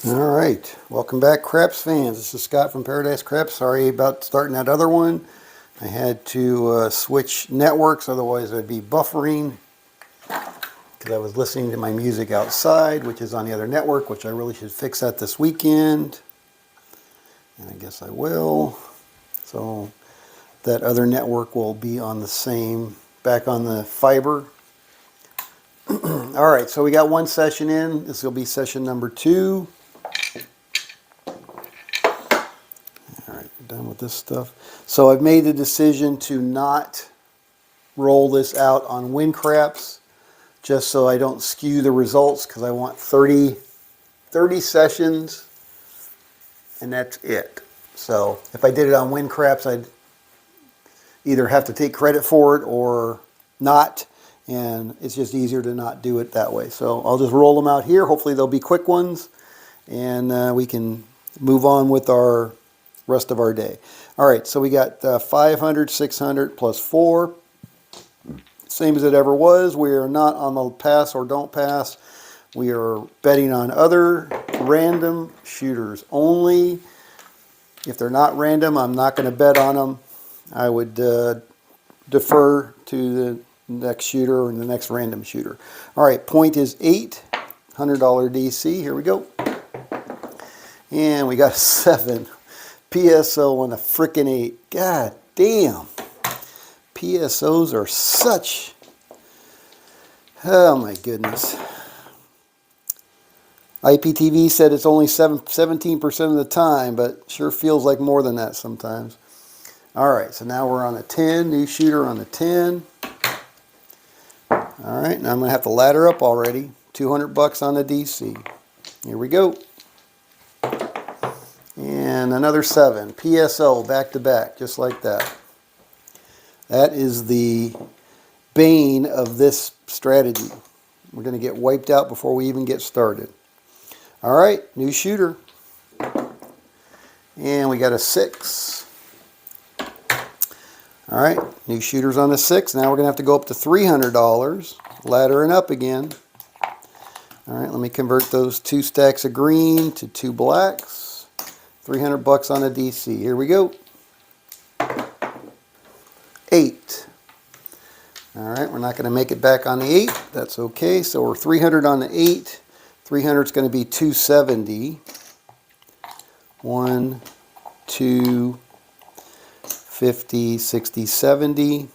All right, welcome back, Craps fans. This is Scott from Paradise Craps. Sorry about starting that other one. I had to switch networks, otherwise I'd be buffering because I was listening to my music outside, which is on the other network, which I really should fix that this weekend. And I guess I will. So that other network will be on the same, back on the fiber. All right, so we got one session in. This will be session number 2. Done with this stuff. So I've made the decision to not roll this out on win craps just so I don't skew the results, because I want 30 sessions and that's it. So if I did it on win craps, I'd either have to take credit for it or not, and it's just easier to not do it that way. So I'll just roll them out here. Hopefully they'll be quick ones, and we can move on with our rest of our day. All right, so we got 500, 600 plus 4. Same as it ever was. We are not on the pass or don't pass. We are betting on other random shooters only. If they're not random, I'm not going to bet on them. I would defer to the next shooter or the next random shooter. All right, point is 8, $100 DC. Here we go. And we got a 7. PSO on a frickin' 8. God damn. PSOs are such... Oh my goodness. IPTV said it's only 17% of the time, but sure feels like more than that sometimes. All right, so now we're on a 10. New shooter on the 10. All right, now I'm going to have to ladder up already. $200 on the DC. Here we go. And another 7. PSO back to back, just like that. That is the bane of this strategy. We're going to get wiped out before we even get started. All right, new shooter. And we got a 6. All right, new shooters on the 6. Now we're going to have to go up to $300. Laddering up again. All right, let me convert those 2 stacks of green to 2 blacks. $300 on a DC. Here we go. 8. All right, we're not going to make it back on the 8. That's okay. So we're 300 on the 8. 300 is going to be 270. 1, 2, 50, 60, 70.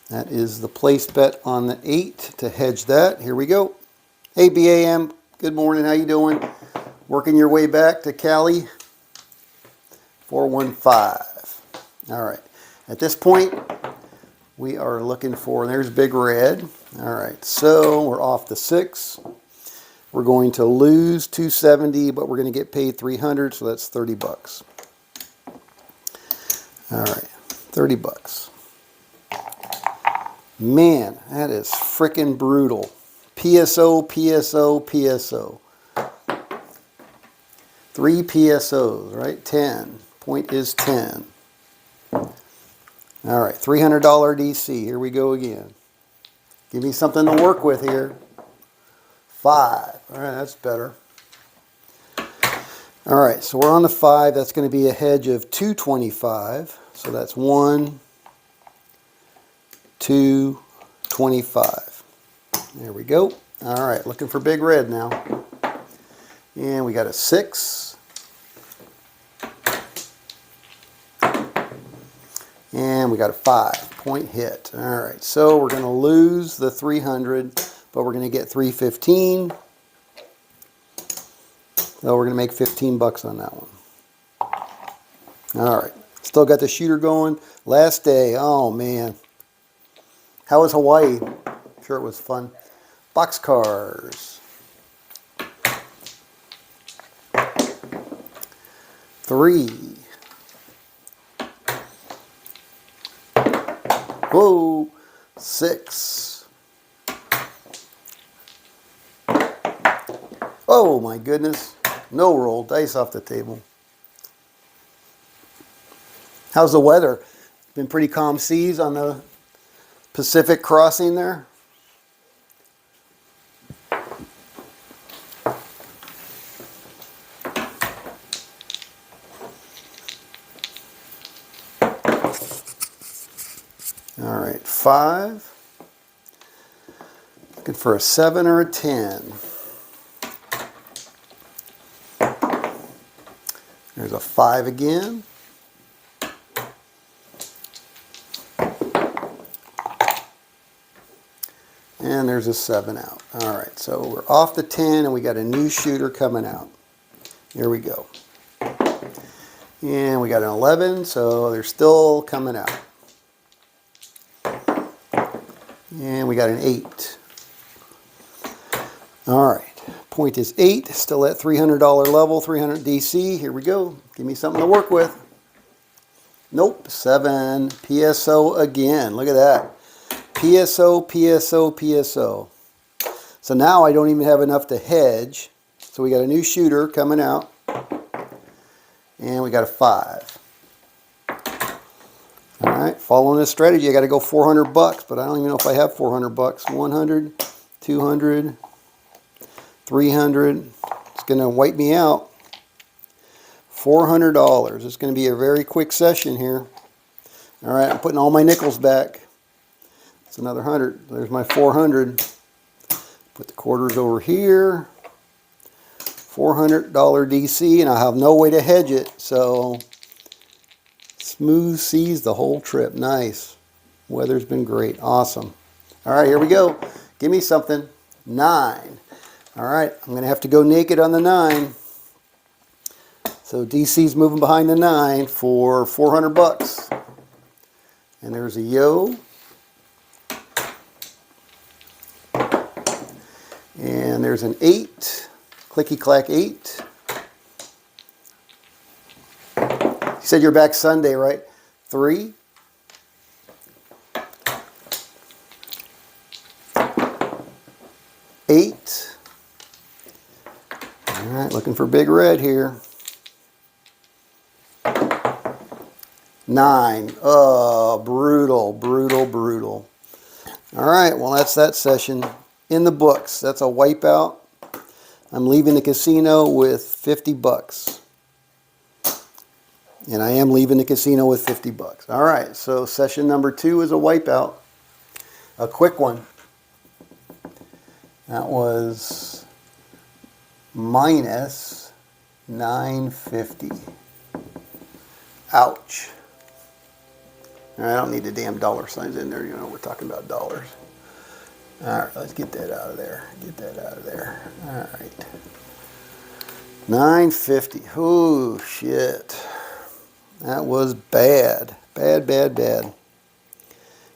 That is the place bet on the 8 to hedge that. Here we go. Hey, BAM. Good morning. How you doing? Working your way back to Cali. 415. All right. At this point, we are looking for, there's big red. All right. So we're off the 6. We're going to lose 270, but we're going to get paid 300, so that's $30. All right. $30. Man, that is freaking brutal. PSO, PSO, PSO. 3 PSOs, right? 10. Point is 10. All right, $300 DC. Here we go again. Give me something to work with here. 5. All right, that's better. All right, so we're on the 5. That's going to be a hedge of 225. So that's 1, 2, 25. There we go. All right, looking for big red now. And we got a 6. And we got a 5. Point hit. All right, so we're going to lose the 300, but we're going to get 315. So we're going to make $15 on that one. All right, still got the shooter going. Last day. Oh man, how was Hawaii? Sure, it was fun. Boxcars. 3. Whoa. 6. Oh my goodness. No roll. Dice off the table. How's the weather? Been pretty calm seas on the Pacific crossing there? All right, 5. Looking for a 7 or a 10. There's a 5 again. And there's a 7 out. All right, so we're off the 10 and we got a new shooter coming out. Here we go. And we got an 11, so they're still coming out. And we got an 8. All right, point is 8, still at $300 level, 300 DC. Here we go. Give me something to work with. Nope, 7. PSO again. Look at that. PSO, PSO, PSO. So now I don't even have enough to hedge. So we got a new shooter coming out. And we got a 5. All right, following this strategy, I got to go 400 bucks, but I don't even know if I have 400 bucks. 100, 200, 300. It's going to wipe me out. $400. It's going to be a very quick session here. All right, I'm putting all my nickels back. It's another 100. There's my 400. Put the quarters over here. $400 DC, and I have no way to hedge it, so smooth seas the whole trip. Nice. Weather's been great. Awesome. All right, here we go. Give me something. 9. All right, I'm going to have to go naked on the 9. So DC's moving behind the 9 for 400 bucks. And there's a yo. And there's an 8. Clicky clack 8. You said you're back Sunday, right? 3. 8. All right, looking for big red here. 9. Oh, brutal, brutal, brutal. All right, well, that's that session in the books. That's a wipeout. I'm leaving the casino with 50 bucks. And I am leaving the casino with 50 bucks. All right, so session number 2 is a wipeout. A quick one. That was minus 950. Ouch. I don't need the damn dollar signs in there. You know, we're talking about dollars. All right, let's get that out of there. Get that out of there. All right. 950. Oh, shit. That was bad. Bad, bad, bad.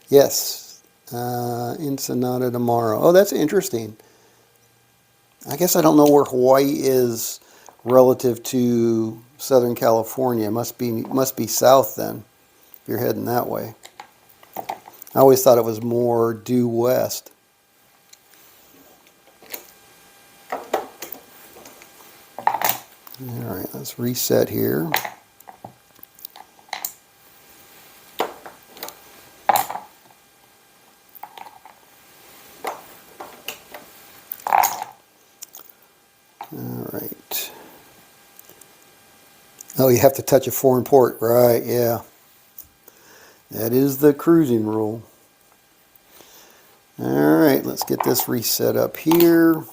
Yes. Ensenada tomorrow. Oh, that's interesting. I guess I don't know where Hawaii is relative to Southern California. Must be south then, if you're heading that way. I always thought it was more due west. All right, let's reset here. All right. Oh, you have to touch a foreign port, right? Yeah. That is the cruising rule. All right, let's get this reset up here.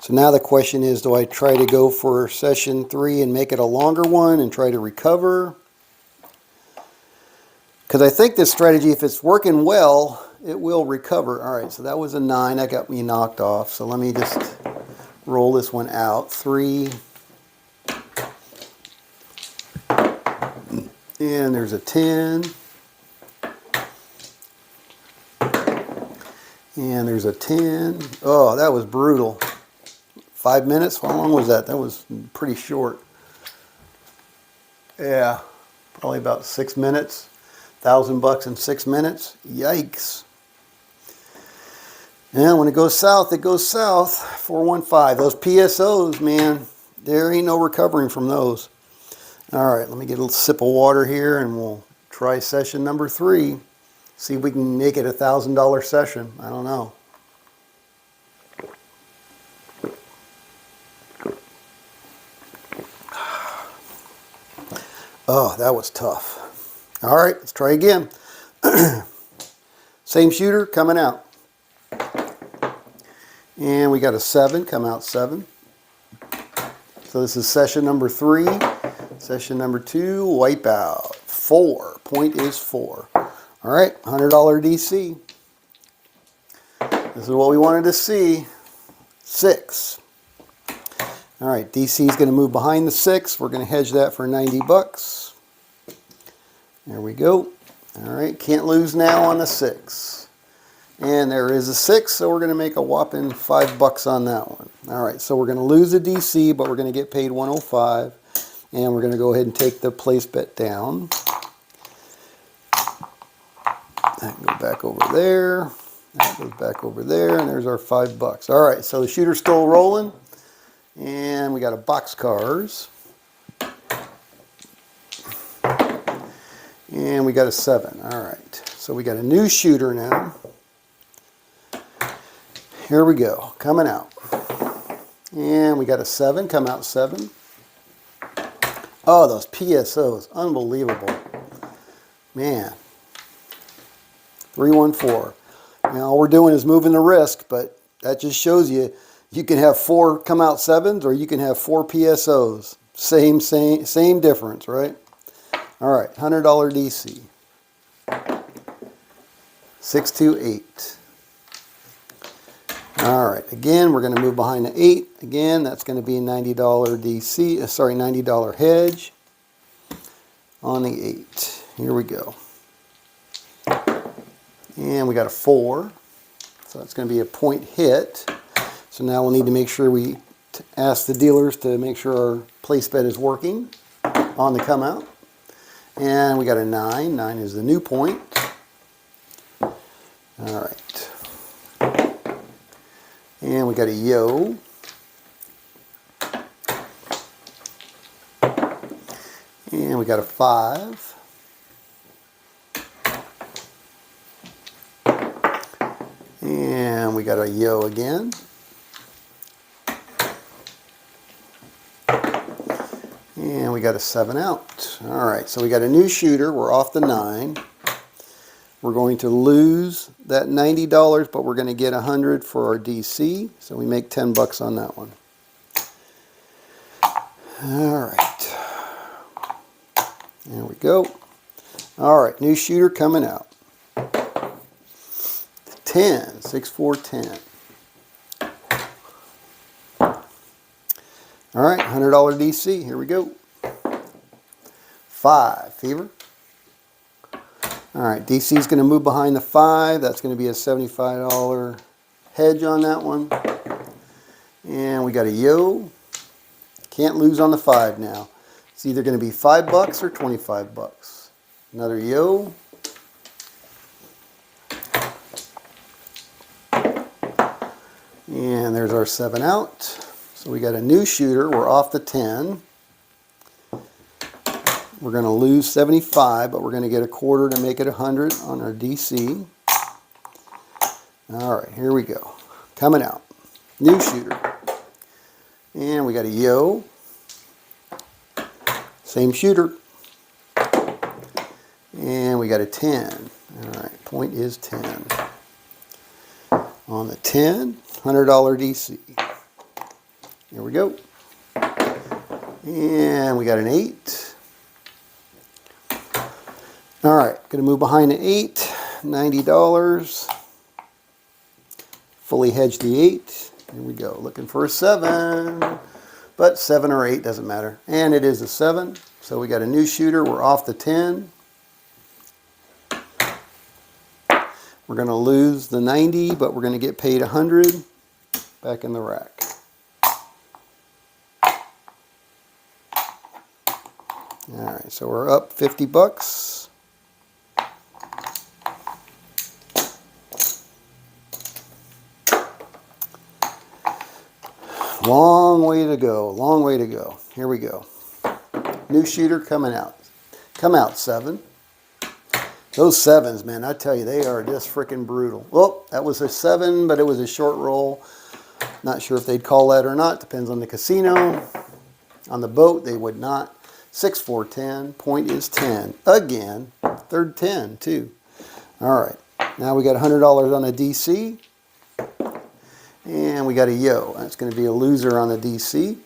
So now the question is, do I try to go for session 3 and make it a longer one and try to recover? Because I think this strategy, if it's working well, it will recover. All right, so that was a 9. That got me knocked off. So let me just roll this one out. 3. And there's a 10. And there's a 10. Oh, that was brutal. 5 minutes? How long was that? That was pretty short. Yeah, probably about 6 minutes. $1,000 in 6 minutes. Yikes. And when it goes south, it goes south. 415. Those PSOs, man, there ain't no recovering from those. All right, let me get a little sip of water here and we'll try session number 3. See if we can make it a $1,000 session. I don't know. Oh, that was tough. All right, let's try again. Same shooter coming out. And we got a 7, come out 7. So this is session number 3. Session number 2, wipeout. 4, point is 4. All right, $100 DC. This is what we wanted to see. 6. All right, DC is going to move behind the 6. We're going to hedge that for 90 bucks. There we go. All right, can't lose now on the 6. And there is a 6, so we're going to make a whopping 5 bucks on that one. All right, so we're going to lose a DC, but we're going to get paid 105. And we're going to go ahead and take the place bet down. That can go back over there. That goes back over there, and there's our 5 bucks. All right, so the shooter's still rolling. And we got a boxcars. And we got a 7. All right, so we got a new shooter now. Here we go, coming out. And we got a 7, come out 7. Oh, those PSOs, unbelievable. Man. 314. Now all we're doing is moving the risk, but that just shows you can have 4 come out 7s or you can have 4 PSOs. Same difference, right? All right, $100 DC. 628. All right, again, we're going to move behind the 8. Again, that's going to be $90 DC, $90 hedge on the 8. Here we go. And we got a 4. So that's going to be a point hit. So now we'll need to make sure we ask the dealers to make sure our place bet is working on the come out. And we got a 9. 9 is the new point. All right. And we got a yo. And we got a 5. And we got a yo again. And we got a 7 out. All right, so we got a new shooter. We're off the 9. We're going to lose that $90, but we're going to get 100 for our DC. So we make 10 bucks on that one. All right. There we go. All right, new shooter coming out. 10, 6, 4, 10. All right, $100 DC. Here we go. 5, fever. All right, DC is going to move behind the 5. That's going to be a $75 hedge on that one. And we got a yo. Can't lose on the 5 now. It's either going to be 5 bucks or 25 bucks. Another yo. And there's our 7 out. So we got a new shooter. We're off the 10. We're going to lose 75, but we're going to get a quarter to make it 100 on our DC. All right, here we go. Coming out. New shooter. And we got a yo. Same shooter. And we got a 10. All right, point is 10. On the 10, $100 DC. Here we go. And we got an 8. All right, going to move behind the 8, $90. Fully hedge the 8. Here we go, looking for a 7. But 7 or 8 doesn't matter. And it is a 7. So we got a new shooter. We're off the 10. We're going to lose the 90, but we're going to get paid 100 back in the rack. All right, so we're up 50 bucks. Long way to go, long way to go. Here we go. New shooter coming out. Come out 7. Those 7s, man, I tell you, they are just freaking brutal. Well, that was a 7, but it was a short roll. Not sure if they'd call that or not. Depends on the casino. On the boat, they would not. 6, 4, 10. Point is 10. Again, third 10 too. All right. Now we got $100 on a DC. And we got a yo. That's going to be a loser on the DC.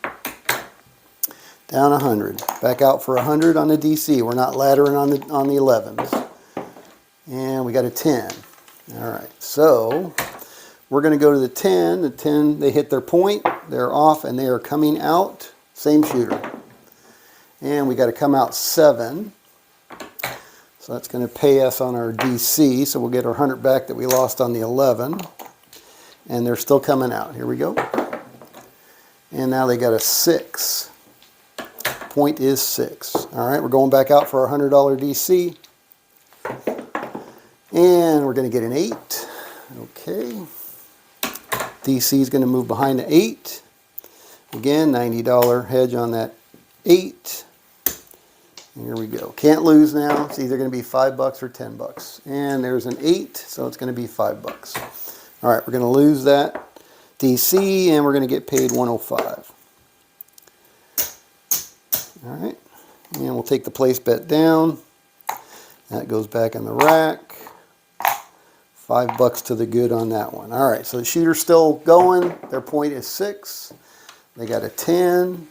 Down 100. Back out for 100 on the DC. We're not laddering on the 11s. And we got a 10. All right. So we're going to go to the 10. The 10, they hit their point. They're off and they are coming out. Same shooter. And we got to come out 7. So that's going to pay us on our DC. So we'll get our 100 back that we lost on the 11. And they're still coming out. Here we go. And now they got a 6. Point is 6. All right, we're going back out for our $100 DC. And we're going to get an 8. Okay. DC is going to move behind the 8. Again, $90 hedge on that 8. Here we go. Can't lose now. It's either going to be $5 or $10. And there's an 8, so it's going to be $5. All right, we're going to lose that DC, and we're going to get paid 105. All right, and we'll take the place bet down. That goes back in the rack. $5 to the good on that one. All right, so the shooter's still going. Their point is 6. They got a 10.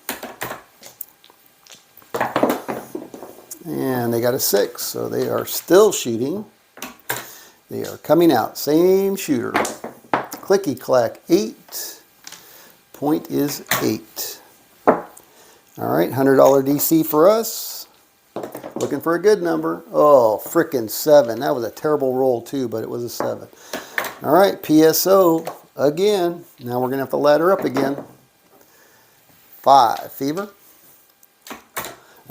And they got a 6, so they are still shooting. They are coming out. Same shooter. Clicky clack 8. Point is 8. All right, $100 DC for us. Looking for a good number. Oh, frickin' 7. That was a terrible roll too, but it was a 7. All right, PSO again. Now we're going to have to ladder up again. 5. Fever.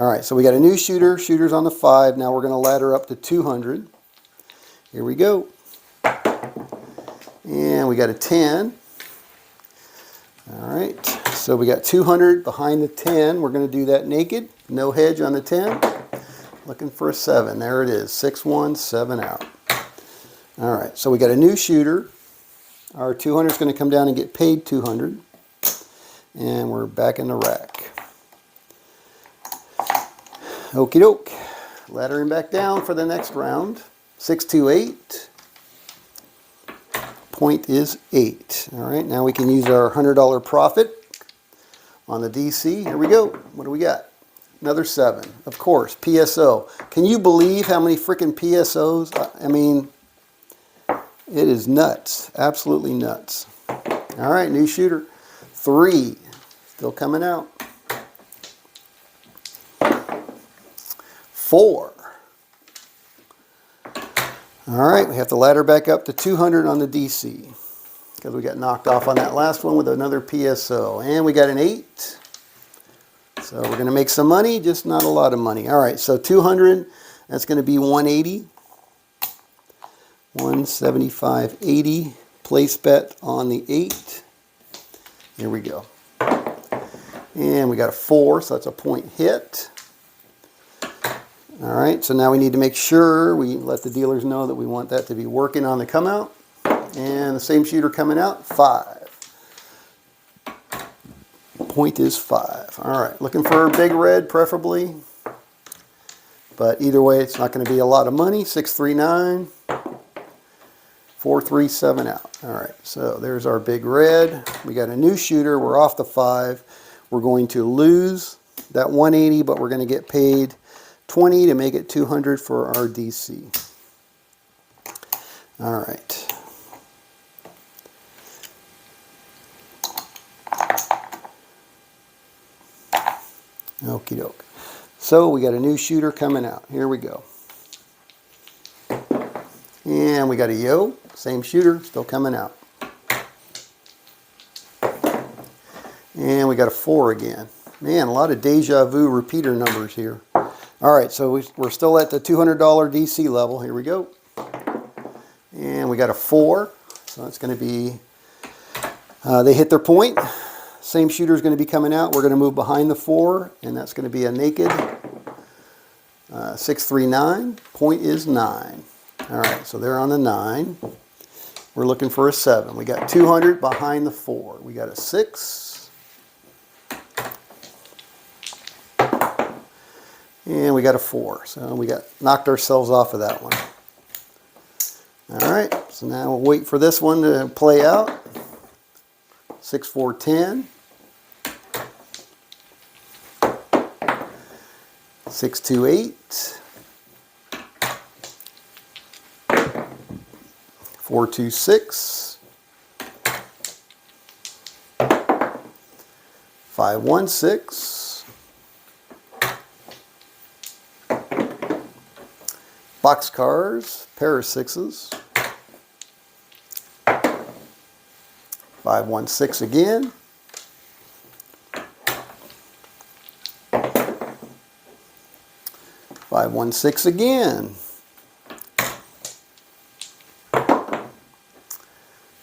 All right, so we got a new shooter. Shooter's on the 5. Now we're going to ladder up to 200. Here we go. And we got a 10. All right, so we got 200 behind the 10. We're going to do that naked. No hedge on the 10. Looking for a 7. There it is. 6, 1, 7 out. All right, so we got a new shooter. Our 200 is going to come down and get paid 200. And we're back in the rack. Okie doke. Laddering back down for the next round. 6, 2, 8. Point is 8. All right, now we can use our $100 profit on the DC. Here we go. What do we got? Another 7. Of course, PSO. Can you believe how many freaking PSOs? I mean, it is nuts. Absolutely nuts. All right, new shooter. 3. Still coming out. 4. All right, we have to ladder back up to 200 on the DC because we got knocked off on that last one with another PSO. And we got an 8. So we're going to make some money, just not a lot of money. All right, so 200, that's going to be 180. 175.80. Place bet on the 8. Here we go. And we got a 4, so that's a point hit. All right, so now we need to make sure we let the dealers know that we want that to be working on the come out. And the same shooter coming out, 5. Point is 5. All right, looking for a big red preferably. But either way, it's not going to be a lot of money. 639. 437 out. All right, so there's our big red. We got a new shooter. We're off the 5. We're going to lose that 180, but we're going to get paid 20 to make it 200 for our DC. All right. Okie doke. So we got a new shooter coming out. Here we go. And we got a yo. Same shooter, still coming out. And we got a 4 again. Man, a lot of deja vu repeater numbers here. All right, so we're still at the $200 DC level. Here we go. And we got a 4. So that's going to be, they hit their point. Same shooter is going to be coming out. We're going to move behind the 4, and that's going to be a naked 639. Point is 9. All right, so they're on the 9. We're looking for a 7. We got 200 behind the 4. We got a 6. And we got a 4. So we got knocked ourselves off of that one. All right, so now we'll wait for this one to play out. 6, 4, 10. 6, 2, 8. 4, 2, 6. 5, 1, 6. Boxcars, pair of 6s. 5, 1, 6 again. 5, 1, 6 again.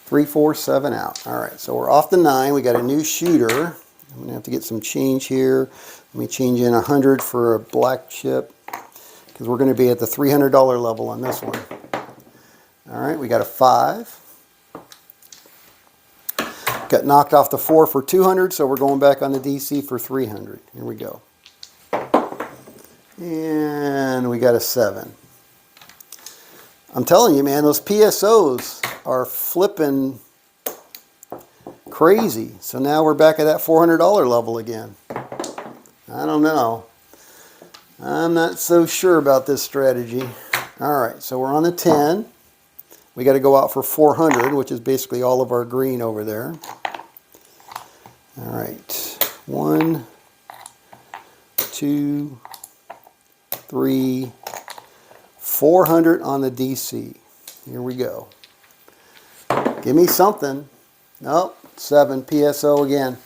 3, 4, 7 out. All right, so we're off the 9. We got a new shooter. I'm gonna have to get some change here. Let me change in 100 for a black chip because we're going to be at the $300 level on this one. All right, we got a 5. Got knocked off the 4 for 200, so we're going back on the DC for 300. Here we go. And we got a 7. I'm telling you, man, those PSOs are flipping crazy. So now we're back at that $400 level again. I don't know. I'm not so sure about this strategy. All right, so we're on the 10. We got to go out for 400, which is basically all of our green over there. All right, 1, 2, 3, 400 on the DC. Here we go. Give me something. Nope, 7 PSO again.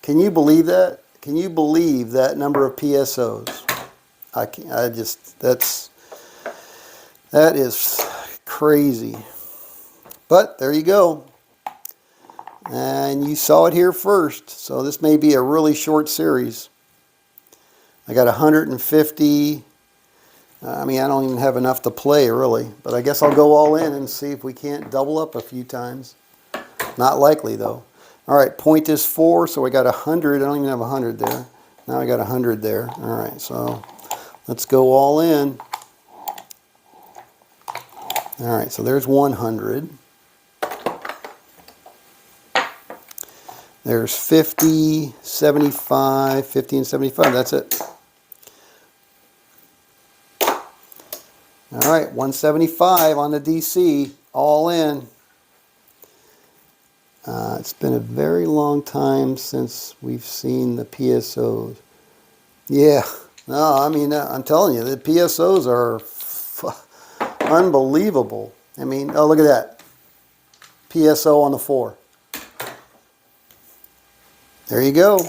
Can you believe that? Can you believe that number of PSOs? That is crazy. But there you go. And you saw it here first. So this may be a really short series. I got 150. I mean, I don't even have enough to play really. But I guess I'll go all in and see if we can't double up a few times. Not likely though. All right, point is 4. So I got 100. I don't even have 100 there. Now I got 100 there. All right, so let's go all in. All right, so there's 100. There's 50, 75, 50 and 75. That's it. All right, 175 on the DC, all in. It's been a very long time since we've seen the PSOs. Yeah, no, I mean, I'm telling you, the PSOs are unbelievable. I mean, oh, look at that. PSO on the 4. There you go.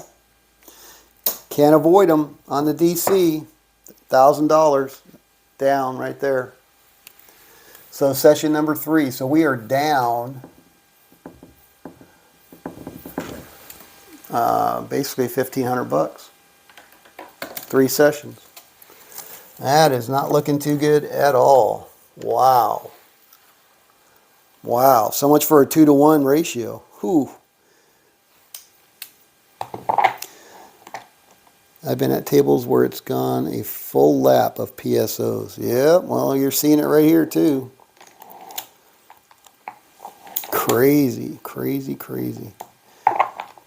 Can't avoid them on the DC. $1,000 down right there. So session number 3. So we are down basically $1,500. 3 sessions. That is not looking too good at all. Wow. Wow. So much for a 2-to-1 ratio. Whew. I've been at tables where it's gone a full lap of PSOs. Yeah, well, you're seeing it right here too. Crazy, crazy, crazy.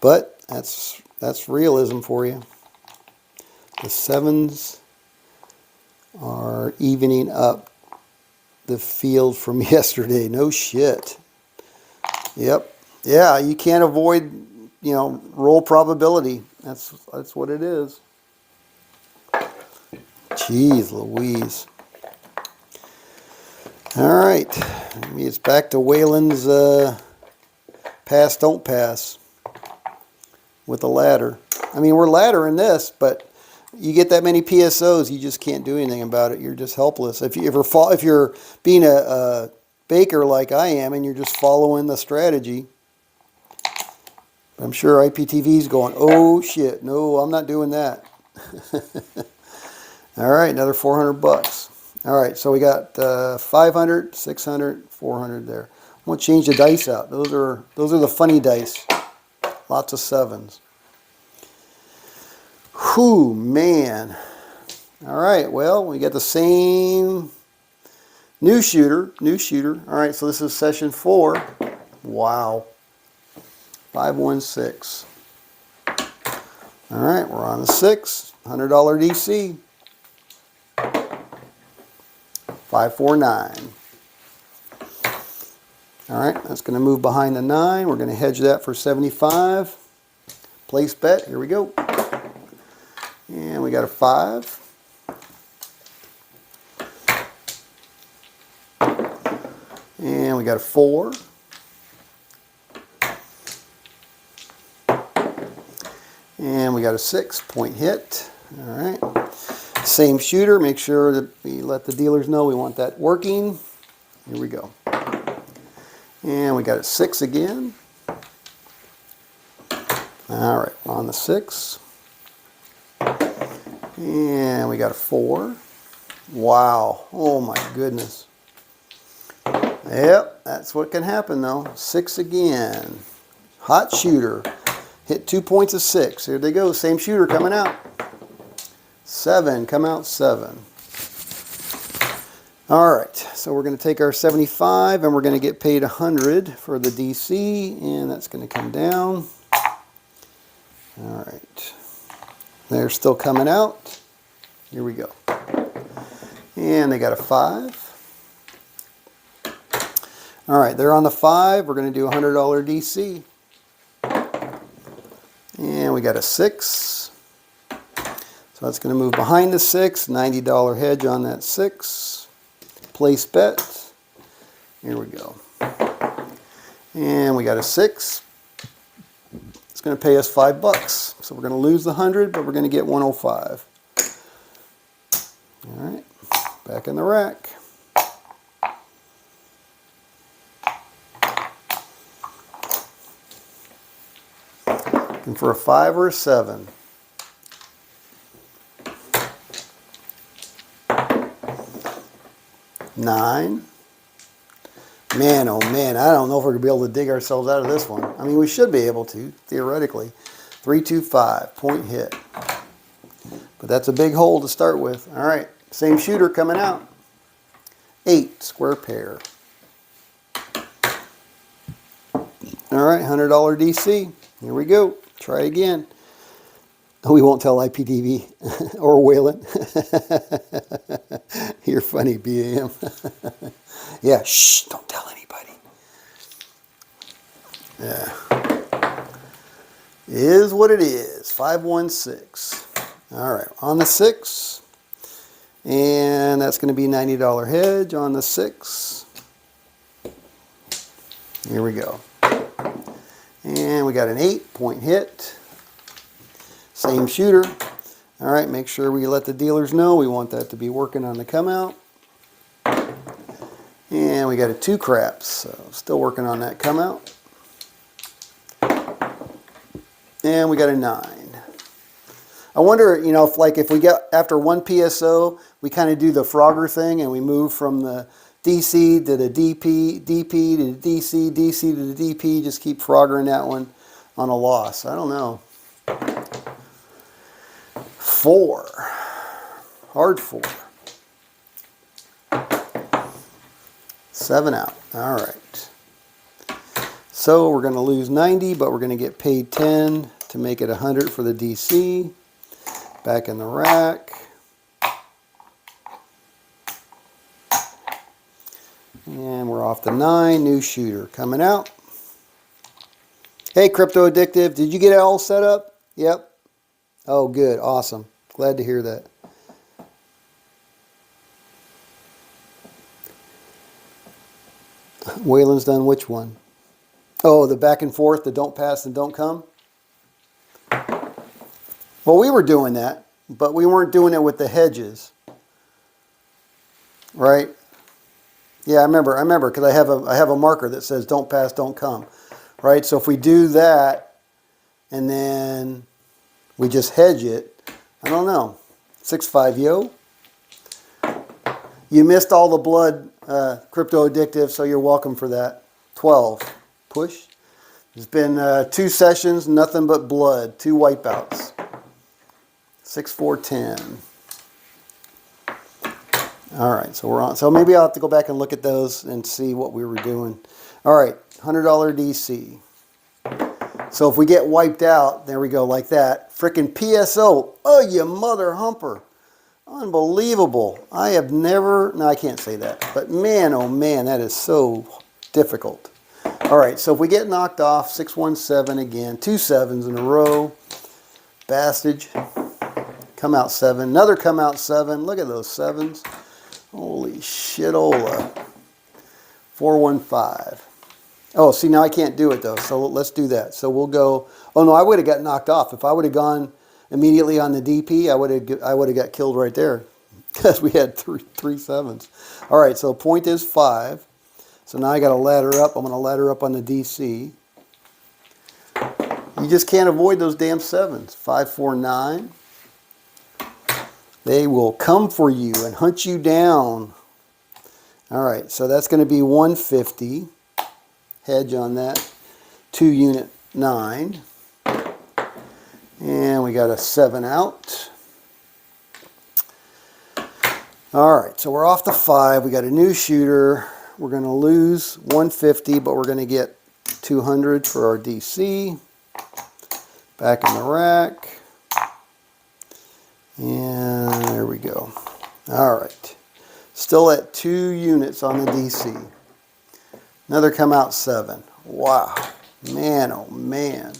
But that's realism for you. The 7s are evening up the field from yesterday. No shit. Yep. Yeah, you can't avoid, roll probability. That's what it is. Jeez Louise. All right. Maybe it's back to Waylon's pass, don't pass with the ladder. I mean, we're laddering this, but you get that many PSOs, you just can't do anything about it. You're just helpless. If you're being a baker like I am and you're just following the strategy, I'm sure IPTV's going, oh shit, no, I'm not doing that. All right, another $400. All right, so we got 500, 600, 400 there. I'm gonna change the dice out. Those are the funny dice. Lots of 7s. Whew, man. All right, well, we got the same new shooter. All right, so this is session 4. Wow. 516. All right, we're on the 6. $100 DC. 549. All right, that's going to move behind the 9. We're going to hedge that for 75. Place bet. Here we go. And we got a 5. And we got a 4. And we got a 6. Point hit. All right. Same shooter. Make sure that we let the dealers know we want that working. Here we go. And we got a 6 again. All right, on the 6. And we got a 4. Wow. Oh my goodness. Yep, that's what can happen though. 6 again. Hot shooter. Hit 2 points of 6. Here they go. Same shooter coming out. 7. Come out 7. All right, so we're going to take our 75 and we're going to get paid 100 for the DC, and that's going to come down. All right, they're still coming out. Here we go. And they got a 5. All right, they're on the 5. We're going to do $100 DC. And we got a 6. So that's going to move behind the 6. $90 hedge on that 6. Place bet. Here we go. And we got a 6. It's going to pay us $5. So we're going to lose the 100, but we're going to get 105. All right. Back in the rack. Looking for a 5 or a 7. 9. Man, oh man, I don't know if we're going to be able to dig ourselves out of this one. I mean, we should be able to, theoretically. 325, point hit. But that's a big hole to start with. All right, same shooter coming out. 8, square pair. All right, $100 DC. Here we go. Try again. We won't tell IPTV or Whalen. You're funny, BAM. Yeah, shh, don't tell anybody. Yeah. It is what it is. 516. All right, on the 6. And that's going to be $90 hedge on the 6. Here we go. And we got an 8, point hit. Same shooter. All right, make sure we let the dealers know we want that to be working on the come out. And we got a 2 craps, so still working on that come out. And we got a 9. I wonder, you know, if we get after 1 PSO, we kind of do the Frogger thing and we move from the DC to the DP, DP to the DC, DC to the DP, just keep Froggering that one on a loss. I don't know. 4. Hard 4. 7 out. All right. So we're going to lose 90, but we're going to get paid 10 to make it 100 for the DC. Back in the rack. And we're off the 9. New shooter coming out. Hey, Crypto Addictive, did you get it all set up? Yep. Oh, good. Awesome. Glad to hear that. Waylon's done which one? Oh, the back and forth, the don't pass and don't come? Well, we were doing that, but we weren't doing it with the hedges. Right? Yeah, I remember, because I have a marker that says don't pass, don't come. Right? So if we do that, and then we just hedge it, I don't know. 6-5, yo. You missed all the blood, Crypto Addictive, so you're welcome for that. 12, push. It's been 2 sessions, nothing but blood, 2 wipeouts. 6-4, 10. All right, so we're on. So maybe I'll have to go back and look at those and see what we were doing. All right, $100 DC. So if we get wiped out, there we go, like that. Frickin' PSO. Oh, you mother humper. Unbelievable. I have never, no, I can't say that. But man, oh man, that is so difficult. All right, so if we get knocked off, 617 again, 2 7s in a row. Bastage. Come out 7. Another come out 7. Look at those 7s. Holy shitola. 415. Oh, see, now I can't do it, though, so let's do that. So we'll go, oh, no, I would have got knocked off. If I would have gone immediately on the DP, I would have got killed right there because we had three 7s. All right, so point is 5. So now I got to ladder up. I'm going to ladder up on the DC. You just can't avoid those damn 7s. 5, 4, 9. They will come for you and hunt you down. All right, so that's going to be 150. Hedge on that. 2 unit 9. And we got a 7 out. All right, so we're off the 5. We got a new shooter. We're going to lose 150, but we're going to get 200 for our DC. Back in the rack. And there we go. All right. Still at 2 units on the DC. Another come out 7. Wow. Man, oh man.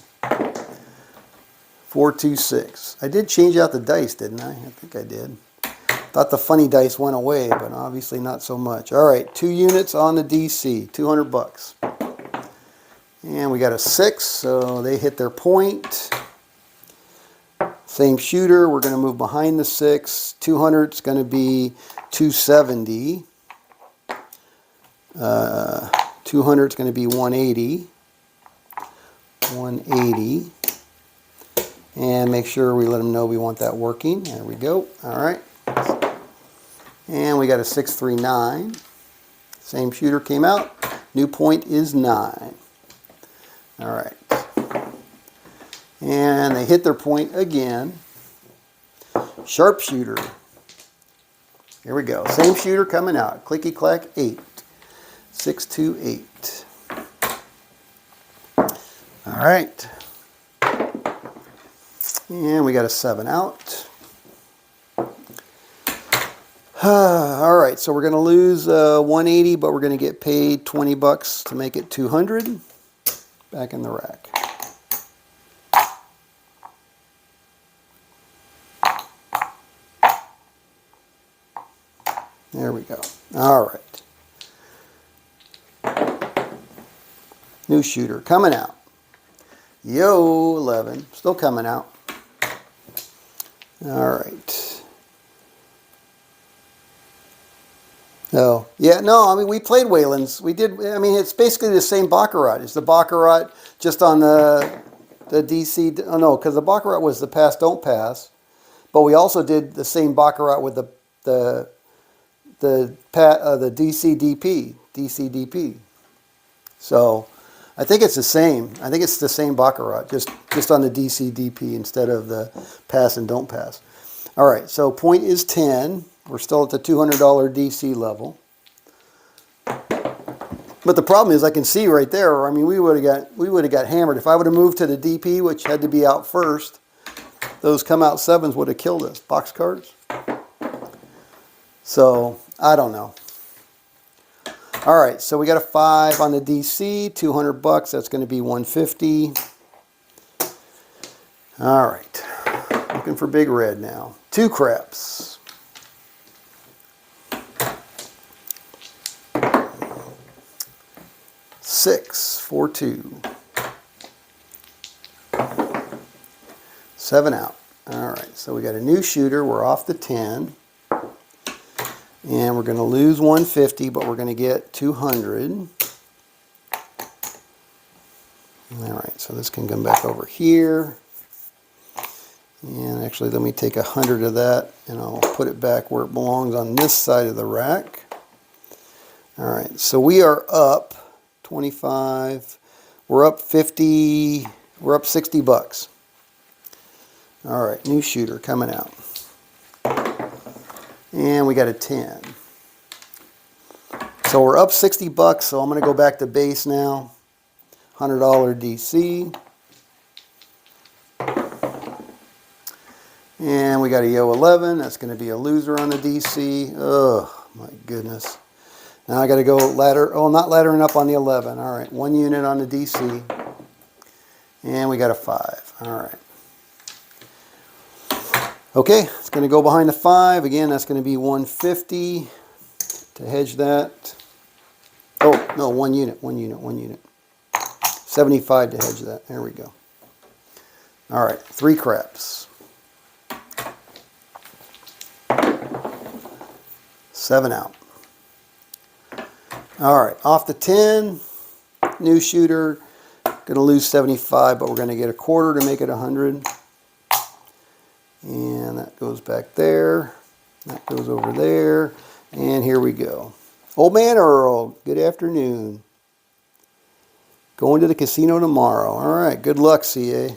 426. I did change out the dice, didn't I? I think I did. Thought the funny dice went away, but obviously not so much. All right, 2 units on the DC. 200 bucks. And we got a 6, so they hit their point. Same shooter. We're going to move behind the 6. 200 is going to be 270. 200 is going to be 180. 180. And make sure we let them know we want that working. There we go. All right. And we got a 639. Same shooter came out. New point is 9. All right. And they hit their point again. Sharpshooter. Here we go. Same shooter coming out. Clicky clack 8. 628. All right. And we got a 7 out. All right, so we're going to lose 180, but we're going to get paid 20 bucks to make it 200. Back in the rack. There we go. All right. New shooter coming out. Yo, 11. Still coming out. All right. Oh, yeah, no, I mean, we played Wayland's. We did, I mean, it's basically the same Baccarat. It's the Baccarat just on the DC. Oh, no, because the Baccarat was the pass, don't pass. But we also did the same Baccarat with the DC DP. So I think it's the same. I think it's the same Baccarat, just on the DC DP instead of the pass and don't pass. All right, so point is 10. We're still at the $200 DC level. But the problem is I can see right there, I mean, we would have got hammered. If I would have moved to the DP, which had to be out first, those come out 7s would have killed us. Box cards. So, I don't know. All right, so we got a 5 on the DC, 200 bucks. That's going to be 150. All right. Looking for big red now. 2 craps. 6, 4, 2. 7 out. All right, so we got a new shooter. We're off the 10. And we're going to lose 150, but we're going to get 200. All right, so this can come back over here. And actually, let me take 100 of that, and I'll put it back where it belongs on this side of the rack. All right, so we are up 25. We're up 50. We're up 60 bucks. All right, new shooter coming out. And we got a 10. So we're up 60 bucks, so I'm going to go back to base now. $100 DC. And we got a Yo 11. That's going to be a loser on the DC. Oh, my goodness. Now I got to go ladder. Oh, not laddering up on the 11. All right, 1 unit on the DC. And we got a 5. All right. Okay, it's going to go behind the 5. Again, that's going to be 150 to hedge that. Oh, no, 1 unit, 1 unit, 1 unit. 75 to hedge that. There we go. All right, 3 craps. 7 out. All right, off the 10, new shooter. Going to lose 75, but we're going to get a quarter to make it 100. And that goes back there. That goes over there. And here we go. Old Man Earl, good afternoon. Going to the casino tomorrow. All right, good luck, CA.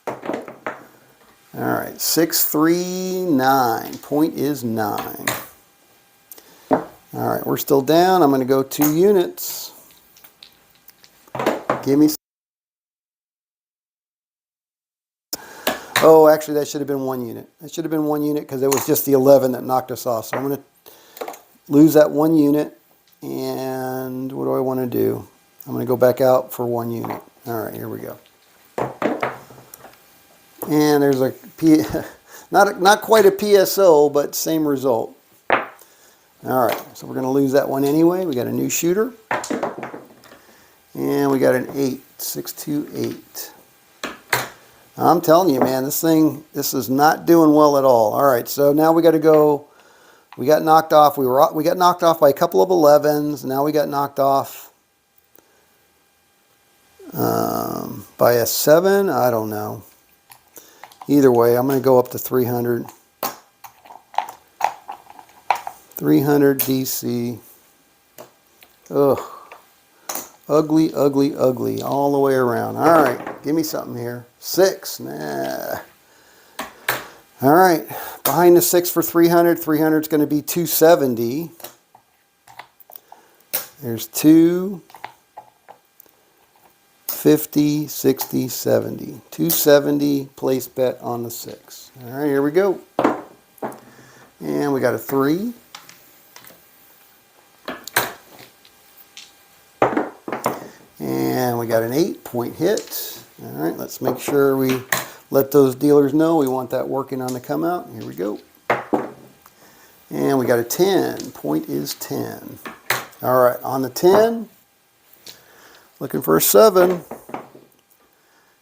All right, 639. Point is 9. All right, we're still down. I'm going to go 2 units. Give me. Oh, actually, that should have been 1 unit. That should have been 1 unit because it was just the 11 that knocked us off. So I'm going to lose that 1 unit. And what do I want to do? I'm going to go back out for 1 unit. All right, here we go. And there's a not quite a PSO, but same result. All right, so we're going to lose that one anyway. We got a new shooter. And we got an 8, 628. I'm telling you, man, this is not doing well at all. All right, so now we got to go. We got knocked off. We got knocked off by a couple of 11s. Now we got knocked off by a 7. I don't know. Either way, I'm going to go up to 300. 300 DC. Ugh. Ugly, ugly, ugly. All the way around. All right. Give me something here. 6. Nah. All right. Behind the 6 for 300. 300 is going to be 270. There's 2, 50, 60, 70. 270 place bet on the 6. All right. Here we go. And we got a 3. And we got an 8 point hit. All right, let's make sure we let those dealers know we want that working on the come out. Here we go. And we got a 10. Point is 10. All right, on the 10, looking for a 7.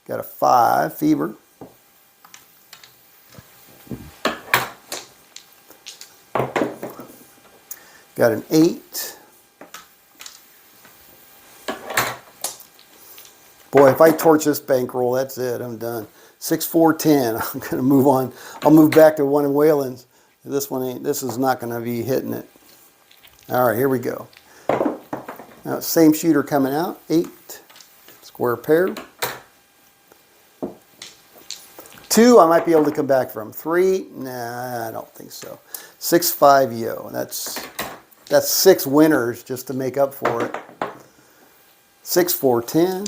Got a 5, fever. Got an 8. Boy, if I torch this bankroll, that's it. I'm done. 6, 4, 10. I'm going to move on. I'll move back to one in Wayland's. This one ain't. This is not going to be hitting it. All right, here we go. Now, same shooter coming out. 8. Square pair. 2, I might be able to come back from. 3, nah, I don't think so. 6, 5, yo. That's 6 winners just to make up for it. 6, 4, 10.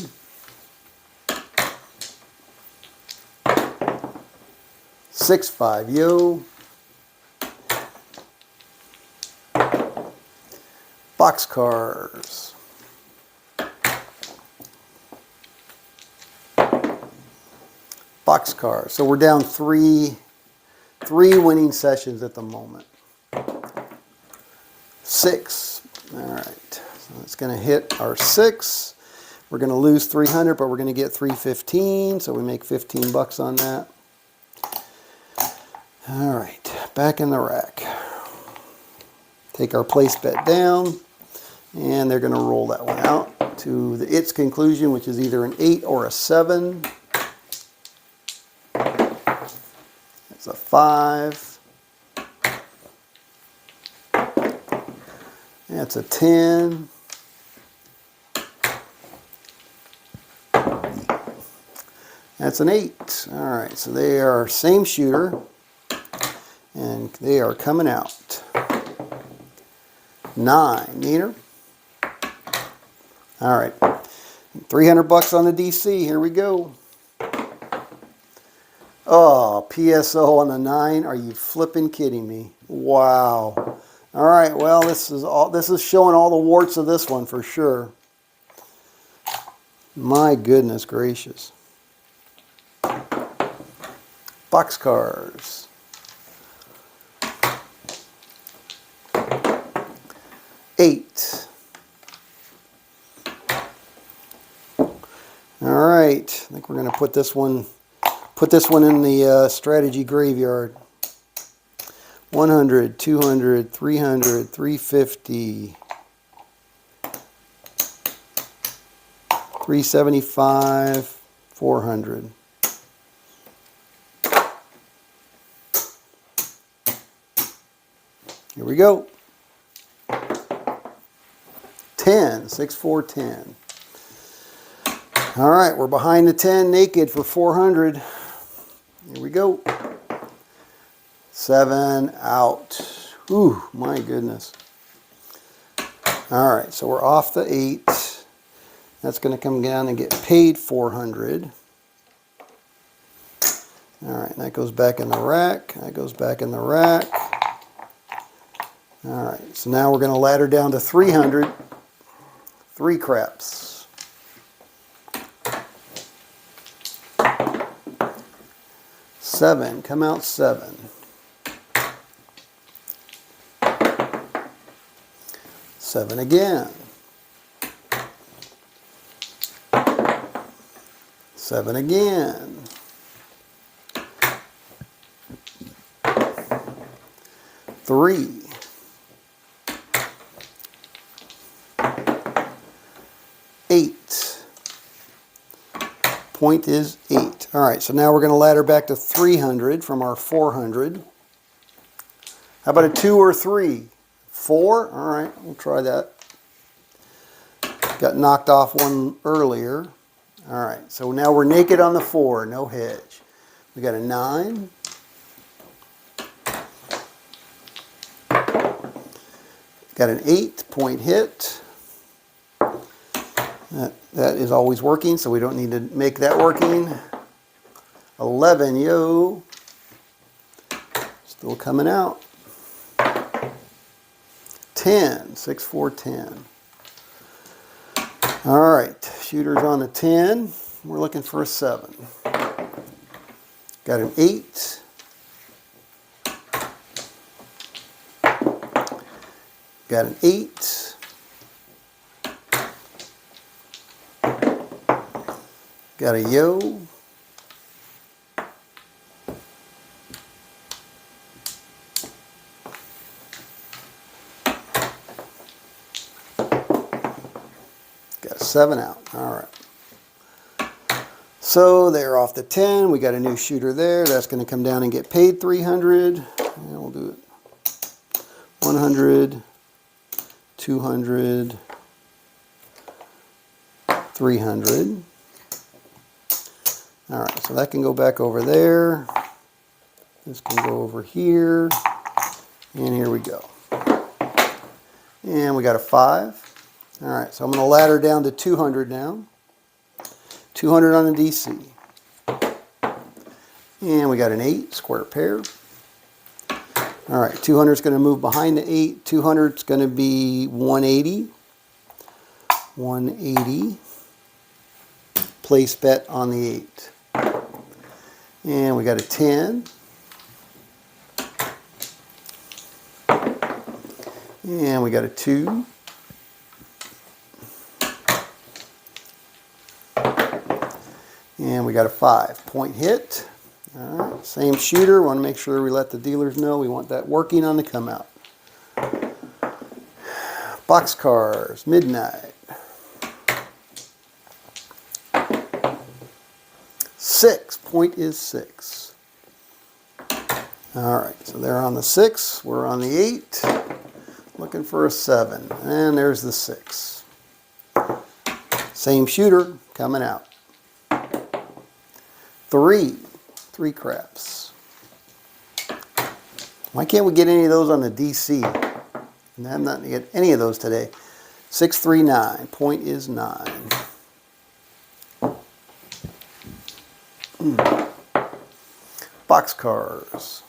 6, 5, yo. Boxcars. Boxcars. So we're down 3 winning sessions at the moment. 6. All right. So it's going to hit our 6. We're going to lose 300, but we're going to get 315. So we make 15 bucks on that. All right, back in the rack. Take our place bet down, and they're going to roll that one out to its conclusion, which is either an 8 or a 7. That's a 5. That's a 10. That's an 8. All right, so they are same shooter. And they are coming out. 9. Neater. All right. $300 on the DC. Here we go. Oh, PSO on the 9. Are you flipping kidding me? Wow. All right. Well, this is showing all the warts of this one for sure. My goodness gracious. Boxcars. 8. All right, I think we're going to put this one in the strategy graveyard. 100, 200, 300, 350, 375, 400. Here we go. 10, 6, 4, 10. All right, we're behind the 10 naked for 400. Here we go. 7 out. Ooh, my goodness. All right, so we're off the 8. That's going to come down and get paid 400. All right, that goes back in the rack. That goes back in the rack. All right, so now we're going to ladder down to 300. 3 craps. 7, come out 7. 7 again. 7 again. 3. 8. Point is 8. All right, so now we're going to ladder back to 300 from our 400. How about a 2 or 3? 4? All right, we'll try that. Got knocked off one earlier. All right, so now we're naked on the 4, no hedge. We got a 9. Got an 8, point hit. That is always working, so we don't need to make that working. 11, yo. Still coming out. 10, 6, 4, 10. All right, shooter's on a 10. We're looking for a 7. Got an 8. Got an 8. Got a yo. Got a 7 out. All right. So they're off the 10. We got a new shooter there. That's going to come down and get paid 300. And we'll do it. 100, 200, 300. All right, so that can go back over there. This can go over here. And here we go. And we got a 5. All right, so I'm going to ladder down to 200 now. 200 on the DC. And we got an 8, square pair. All right, 200 is going to move behind the 8. 200 is going to be 180. 180. Place bet on the 8. And we got a 10. And we got a 2. And we got a 5. Point hit. All right, same shooter. Want to make sure we let the dealers know we want that working on the come out. Boxcars, midnight. 6. Point is 6. All right, so they're on the 6. We're on the 8. Looking for a 7. And there's the 6. Same shooter coming out. 3. 3 craps. Why can't we get any of those on the DC? And I'm not going to get any of those today. 639. Point is 9. Boxcars.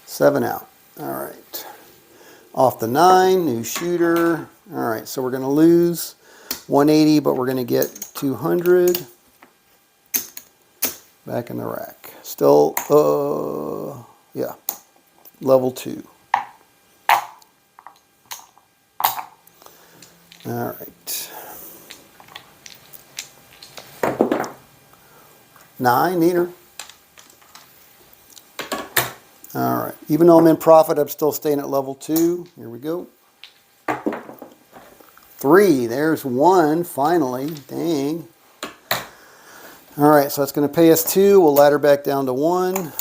Seven out. All right. Off the 9, new shooter. All right, so we're going to lose 180, but we're going to get 200 back in the rack. Still, yeah, level 2. All right. 9, neater. All right. Even though I'm in profit, I'm still staying at level 2. Here we go. 3. There's 1, finally. Dang. All right, so that's going to pay us 2. We'll ladder back down to 1.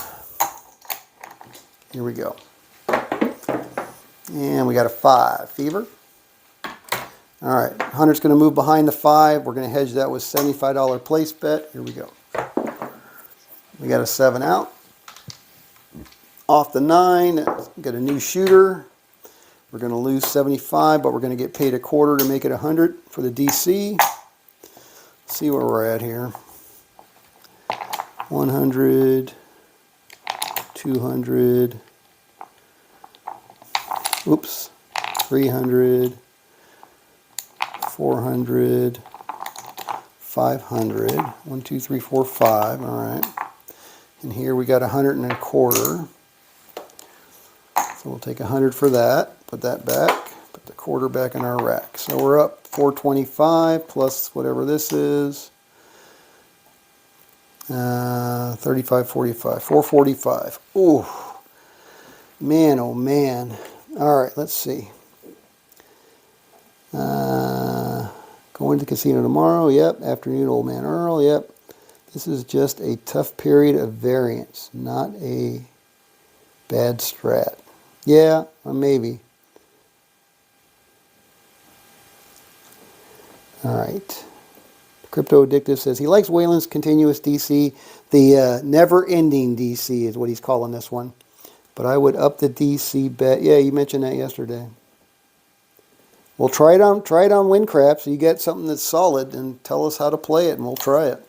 Here we go. And we got a 5. Fever. All right, 100's going to move behind the 5. We're going to hedge that with $75 place bet. Here we go. We got a 7 out. Off the 9, got a new shooter. We're going to lose 75, but we're going to get paid a quarter to make it 100 for the DC. Let's see where we're at here. 100, 200, oops, 300, 400, 500. 1, 2, 3, 4, 5. All right. And here we got 100 and a quarter. So we'll take 100 for that, put that back, put the quarter back in our rack. So we're up 425 plus whatever this is. 35, 45, 445. Ooh, man, oh man. All right, let's see. Going to the casino tomorrow. Yep. Afternoon, old man Earl. Yep. This is just a tough period of variance, not a bad strat. Yeah, maybe. All right. Crypto Addictive says he likes Wayland's continuous DC. The never-ending DC is what he's calling this one. But I would up the DC bet. Yeah, you mentioned that yesterday. We'll try it on WinCrap so you get something that's solid and tell us how to play it and we'll try it.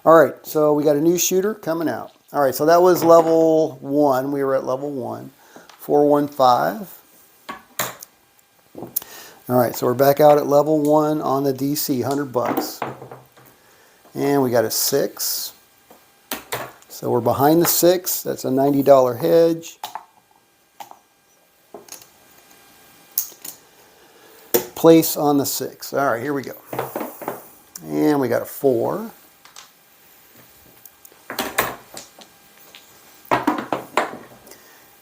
All right, so we got a new shooter coming out. All right, so that was level 1. We were at level 1. 415. All right, so we're back out at level 1 on the DC, 100 bucks. And we got a 6. So we're behind the 6. That's a $90 hedge. Place on the 6. All right, here we go. And we got a 4.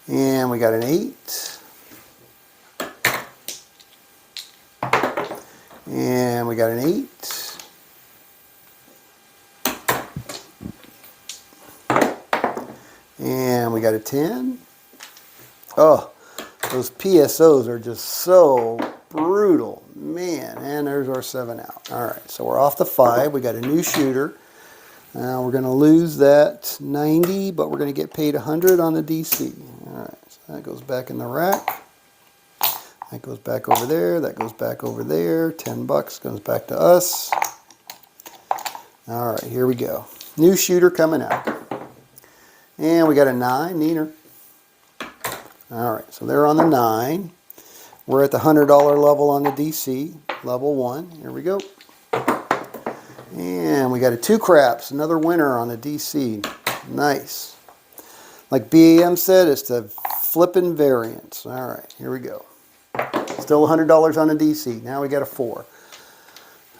And we got an 8. And we got an 8. And we got a 10. Oh, those PSOs are just so brutal. Man, and there's our 7 out. All right, so we're off the 5. We got a new shooter. Now we're going to lose that 90, but we're going to get paid 100 on the DC. All right, so that goes back in the rack. That goes back over there. That goes back over there. 10 bucks goes back to us. All right, here we go. New shooter coming out. And we got a 9, neater. All right, so they're on the 9. We're at the $100 level on the DC, level 1. Here we go. And we got a 2 craps, another winner on the DC. Nice. Like BAM said, it's the flipping variance. All right, here we go. Still $100 on the DC. Now we got a 4.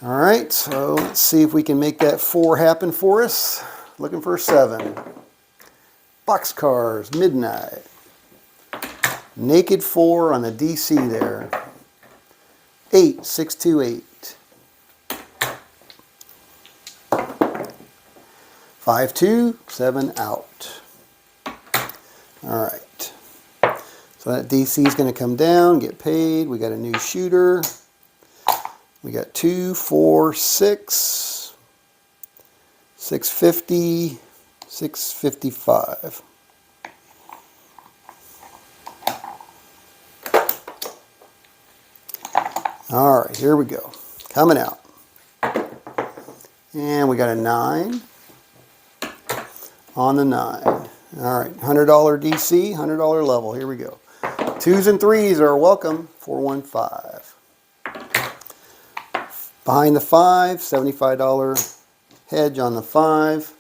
All right, so let's see if we can make that 4 happen for us. Looking for a 7. Boxcars, midnight. Naked 4 on the DC there. 8, 6, 2, 8. 5, 2, 7 out. All right. So that DC is going to come down, get paid. We got a new shooter. We got 2, 4, 6, 650, 655. All right, here we go. Coming out. And we got a 9 on the 9. All right, $100 DC, $100 level. Here we go. 2s and 3s are welcome. 415. Behind the 5, $75 hedge on the 5.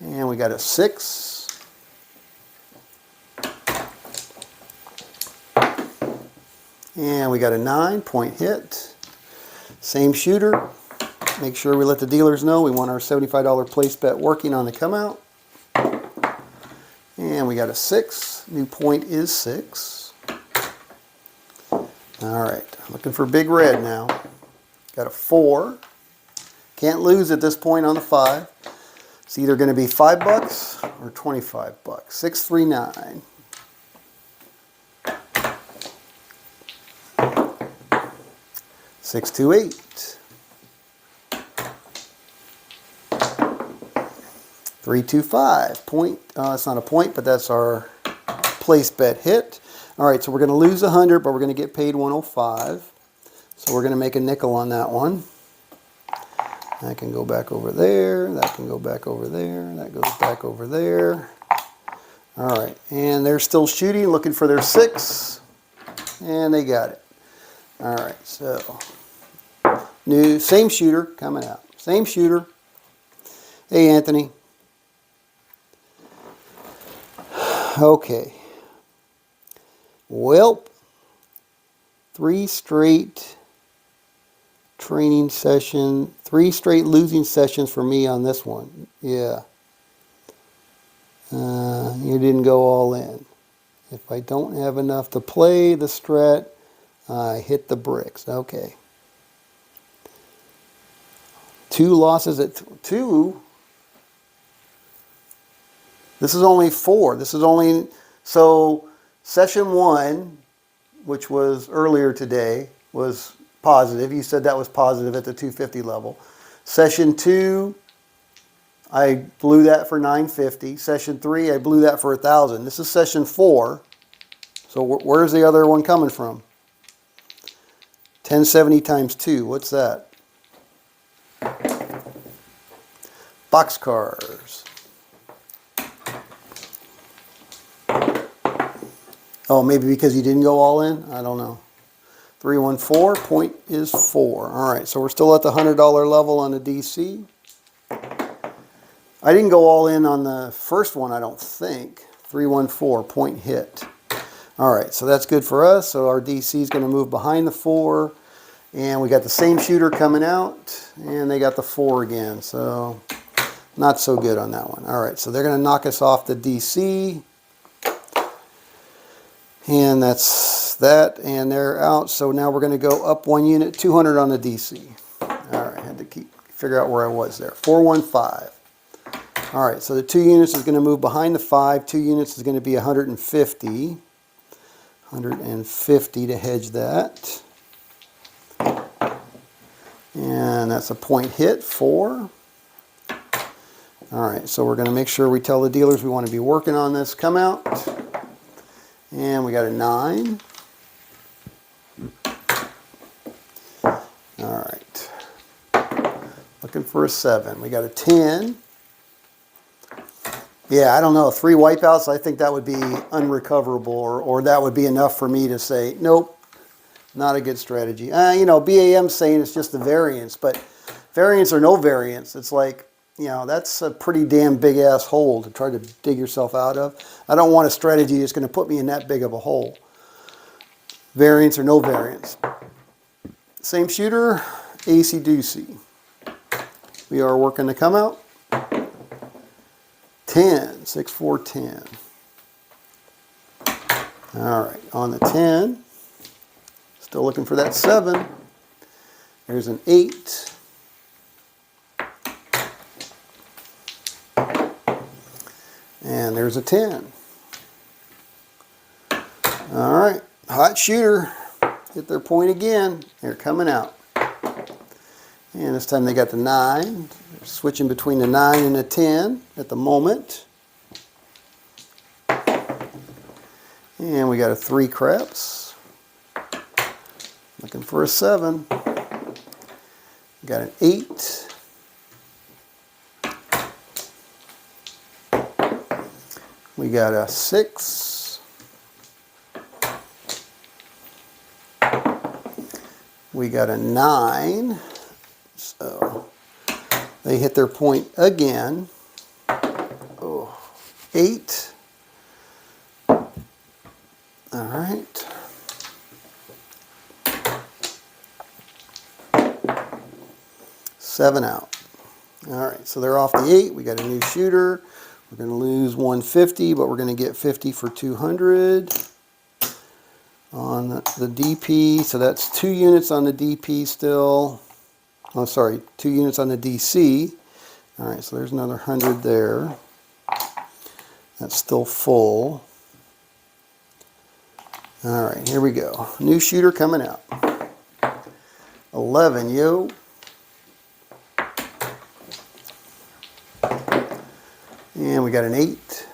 And we got a 6. And we got a 9, point hit. Same shooter. Make sure we let the dealers know we want our $75 place bet working on the come out. And we got a 6. New point is 6. All right, looking for big red now. Got a 4. Can't lose at this point on the 5. It's either going to be $5 or $25. 639. Six, 2, 8. 3, 2, 5. Point. It's not a point, but that's our place bet hit. All right, so we're going to lose 100, but we're going to get paid 105. So we're going to make a nickel on that one. That can go back over there. That can go back over there. That goes back over there. All right, and they're still shooting, looking for their 6, and they got it. All right, so same shooter coming out. Same shooter. Hey, Anthony. Okay. Well, 3 straight training session, 3 straight losing sessions for me on this one. Yeah. You didn't go all in. If I don't have enough to play the strat, I hit the bricks. Okay. 2 losses at 2. This is only 4. This is only, so session 1, which was earlier today, was positive. You said that was positive at the 250 level. Session 2, I blew that for 950. Session 3, I blew that for 1,000. This is session 4. So where's the other one coming from? 1070 times 2. What's that? Boxcars. Oh, maybe because you didn't go all in? I don't know. 314, point is 4. All right, so we're still at the $100 level on the DC. I didn't go all in on the first one, I don't think. 314, point hit. All right, so that's good for us. So our DC is going to move behind the 4. And we got the same shooter coming out. And they got the 4 again. So not so good on that one. All right, so they're going to knock us off the DC. And that's that. And they're out. So now we're going to go up 1 unit, 200 on the DC. All right, I had to figure out where I was there. 415. All right, so the 2 units is going to move behind the 5. 2 units is going to be 150. 150 to hedge that. And that's a point hit, 4. All right, so we're going to make sure we tell the dealers we want to be working on this come out. And we got a 9. All right. Looking for a 7. We got a 10. Yeah, I don't know. 3 wipeouts, I think that would be unrecoverable, or that would be enough for me to say, nope, not a good strategy. You know, BAM's saying it's just the variance, but variance or no variance, it's like, you know, that's a pretty damn big-ass hole to try to dig yourself out of. I don't want a strategy that's going to put me in that big of a hole. Variance or no variance. Same shooter, AC Doocy. We are working to come out. 10, 6, 4, 10. All right, on the 10, still looking for that 7. There's an 8. And there's a 10. All right, hot shooter. Hit their point again. They're coming out. And this time they got the 9. There's switching between the 9 and the 10 at the moment. And we got a 3 craps. Looking for a 7. Got an 8. We got a 6. We got a 9. So they hit their point again. Oh, 8. All right. Seven out. All right, so they're off the 8. We got a new shooter. We're going to lose 150, but we're going to get 50 for 200 on the DP. So that's 2 units on the DP still. Oh, sorry, 2 units on the DC. All right, so there's another 100 there. That's still full. All right, here we go. New shooter coming out. 11, yo. And we got an 8.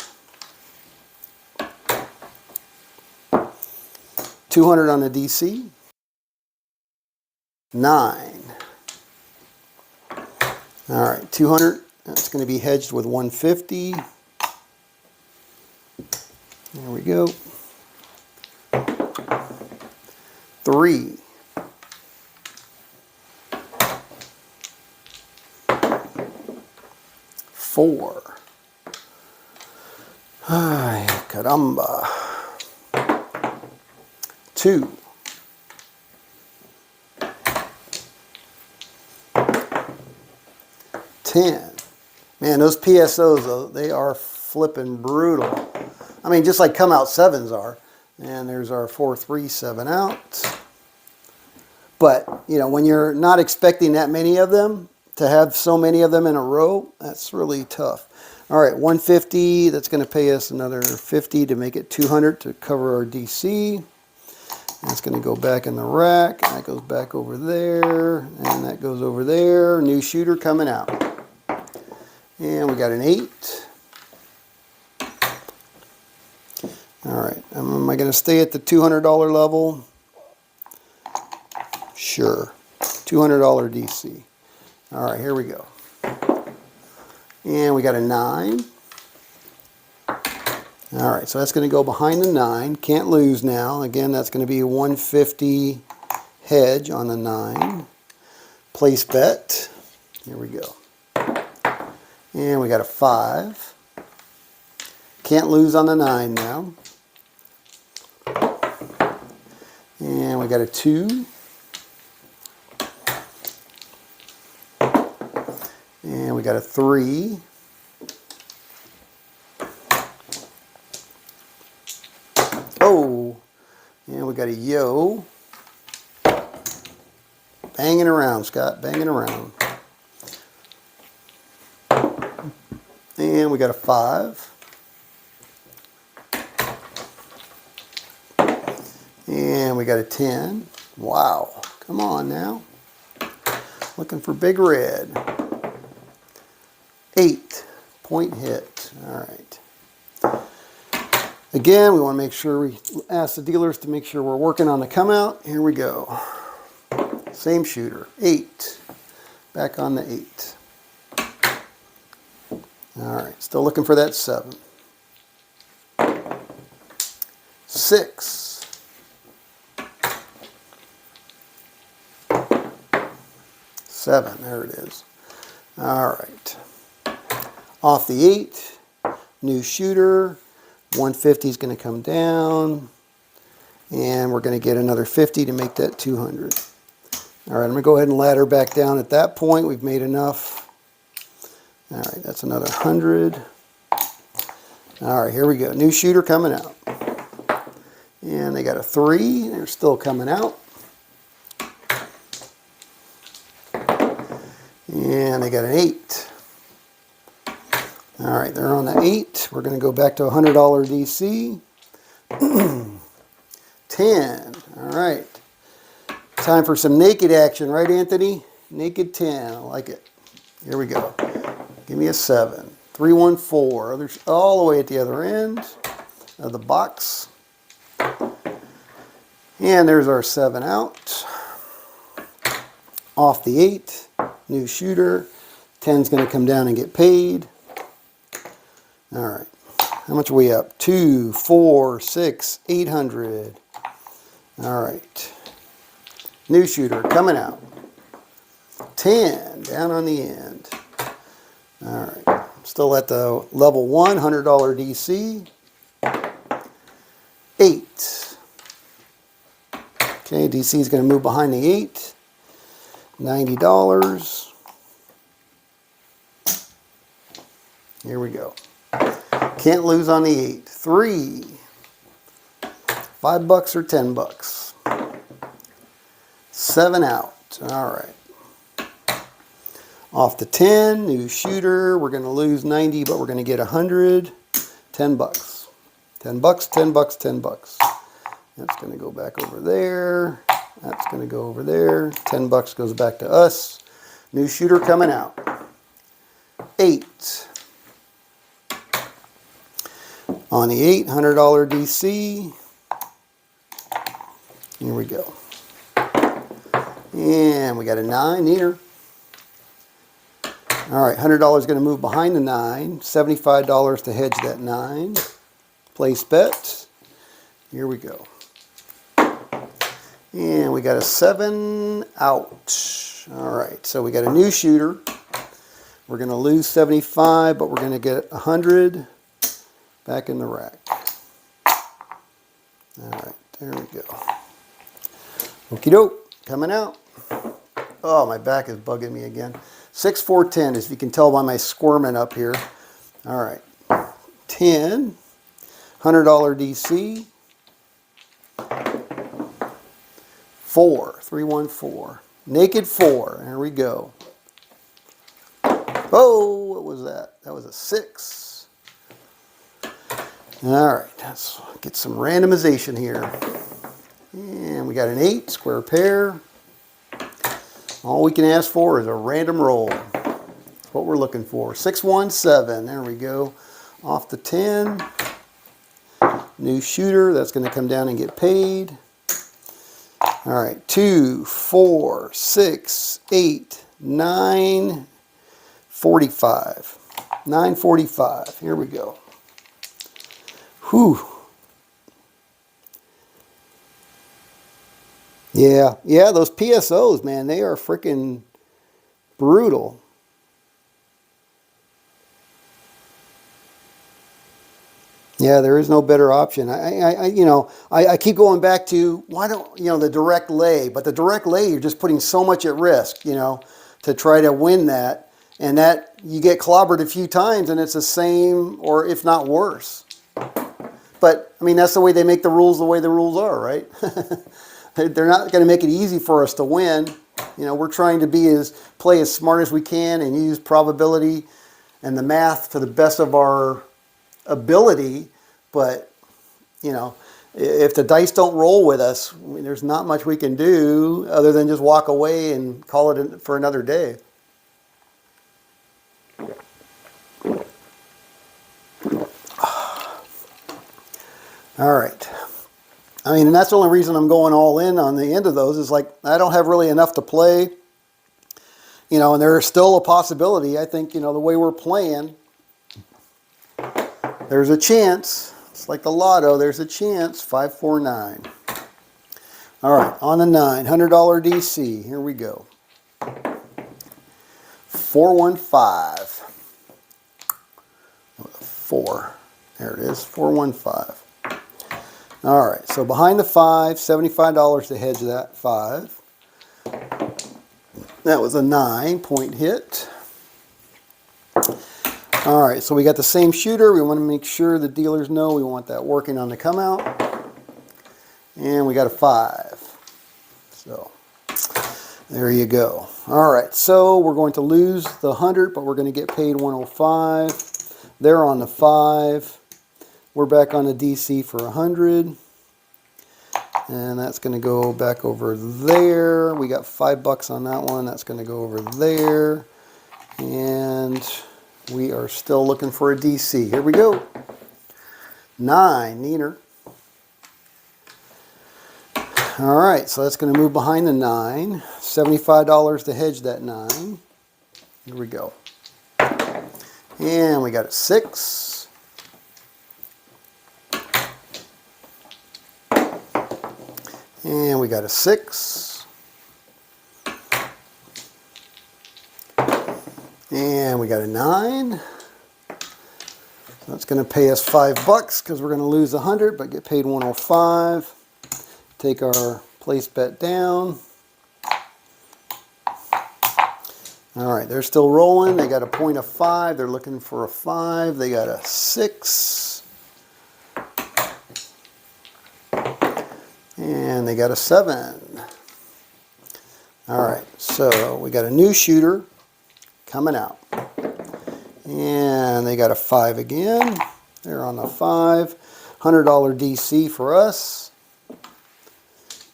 200 on the DC. 9. All right, 200. That's going to be hedged with 150. There we go. 3. 4. Ay, caramba. 2. 10. Man, those PSOs, though, they are flipping brutal. I mean, just like come out 7s are. And there's our 4, 3, 7 out. But, you know, when you're not expecting that many of them, to have so many of them in a row, that's really tough. All right, 150, that's going to pay us another 50 to make it 200 to cover our DC. That's going to go back in the rack. That goes back over there, and that goes over there. New shooter coming out. And we got an 8. All right, am I going to stay at the $200 level? Sure, $200 DC. All right, here we go. And we got a 9. All right, so that's going to go behind the 9. Can't lose now. Again, that's going to be a 150 hedge on the 9. Place bet. Here we go. And we got a 5. Can't lose on the 9 now. And we got a 2. And we got a 3. Oh, and we got a yo. Banging around, Scott, banging around. And we got a 5. And we got a 10. Wow, come on now. Looking for big red. 8 point hit. All right. Again, we want to make sure we ask the dealers to make sure we're working on the come out. Here we go. Same shooter. 8. Back on the 8. All right. Still looking for that 7. 6. 7. There it is. All right. Off the 8, new shooter, 150 is going to come down, and we're going to get another 50 to make that 200. All right, I'm going to go ahead and ladder back down at that point. We've made enough. All right, that's another 100. All right, here we go. New shooter coming out. And they got a 3. They're still coming out. And they got an 8. All right, they're on the 8. We're going to go back to $100 DC. 10. All right. Time for some naked action, right, Anthony? Naked 10. I like it. Here we go. Give me a 7. 314. Others all the way at the other end of the box. And there's our 7 out. Off the 8. New shooter. 10's going to come down and get paid. All right. How much are we up? 2, 4, 6, 800. All right. New shooter coming out. 10 down on the end. All right. Still at the level 1, $100 DC. 8. Okay, DC is going to move behind the 8. $90. Here we go. Can't lose on the 8. 3. $5 or $10. 7 out. All right. Off the 10, new shooter. We're going to lose 90, but we're going to get 100. $10. $10, $10, $10. That's going to go back over there. That's going to go over there. $10 goes back to us. New shooter coming out. 8. On the 8, $100 DC. Here we go. And we got a 9 here. All right, $100 is going to move behind the 9. $75 to hedge that 9. Place bet. Here we go. And we got a 7 out. All right, so we got a new shooter. We're going to lose 75, but we're going to get 100 back in the rack. All right, there we go. Okie doke, coming out. Oh, my back is bugging me again. 6, 4, 10, as you can tell by my squirming up here. All right, 10, $100 DC. 4, 314. Naked 4. There we go. Oh, what was that? That was a 6. All right, let's get some randomization here. And we got an 8, square pair. All we can ask for is a random roll. That's what we're looking for. 617. There we go. Off the 10. New shooter. That's going to come down and get paid. All right, 2, 4, 6, 8, 9, 45. 945. Here we go. Whew. Yeah, those PSOs, man, they are freaking brutal. Yeah, there is no better option. I keep going back to, why don't, the direct lay, but the direct lay, you're just putting so much at risk, to try to win that, and that you get clobbered a few times and it's the same, or if not worse. But, I mean, that's the way they make the rules the way the rules are, right? They're not going to make it easy for us to win. We're trying to play as smart as we can and use probability and the math to the best of our ability, but if the dice don't roll with us, there's not much we can do other than just walk away and call it for another day. All right. I mean, and that's the only reason I'm going all in on the end of those is like I don't have really enough to play, and there's still a possibility. I think, the way we're playing, there's a chance. It's like the lotto. There's a chance. 549. All right, on the 9, $100 DC. Here we go. 415. 4. There it is. 415. All right, so behind the 5, $75 to hedge that 5. That was a 9-point hit. All right, so we got the same shooter. We want to make sure the dealers know we want that working on the come out. And we got a 5. So there you go. All right, so we're going to lose the 100, but we're going to get paid 105. They're on the 5. We're back on the DC for 100. And that's going to go back over there. We got $5 on that one. That's going to go over there. And We are still looking for a DC. Here we go. 9, Neener. All right, so that's going to move behind the 9. $75 to hedge that 9. Here we go. And we got a 6. And we got a 6. And we got a 9. That's going to pay us $5 because we're going to lose 100 but get paid 105. Take our place bet down. All right, they're still rolling. They got a point of 5. They're looking for a 5. They got a 6. And they got a 7. All right, so we got a new shooter coming out. And they got a 5 again. They're on the 5. $100 DC for us.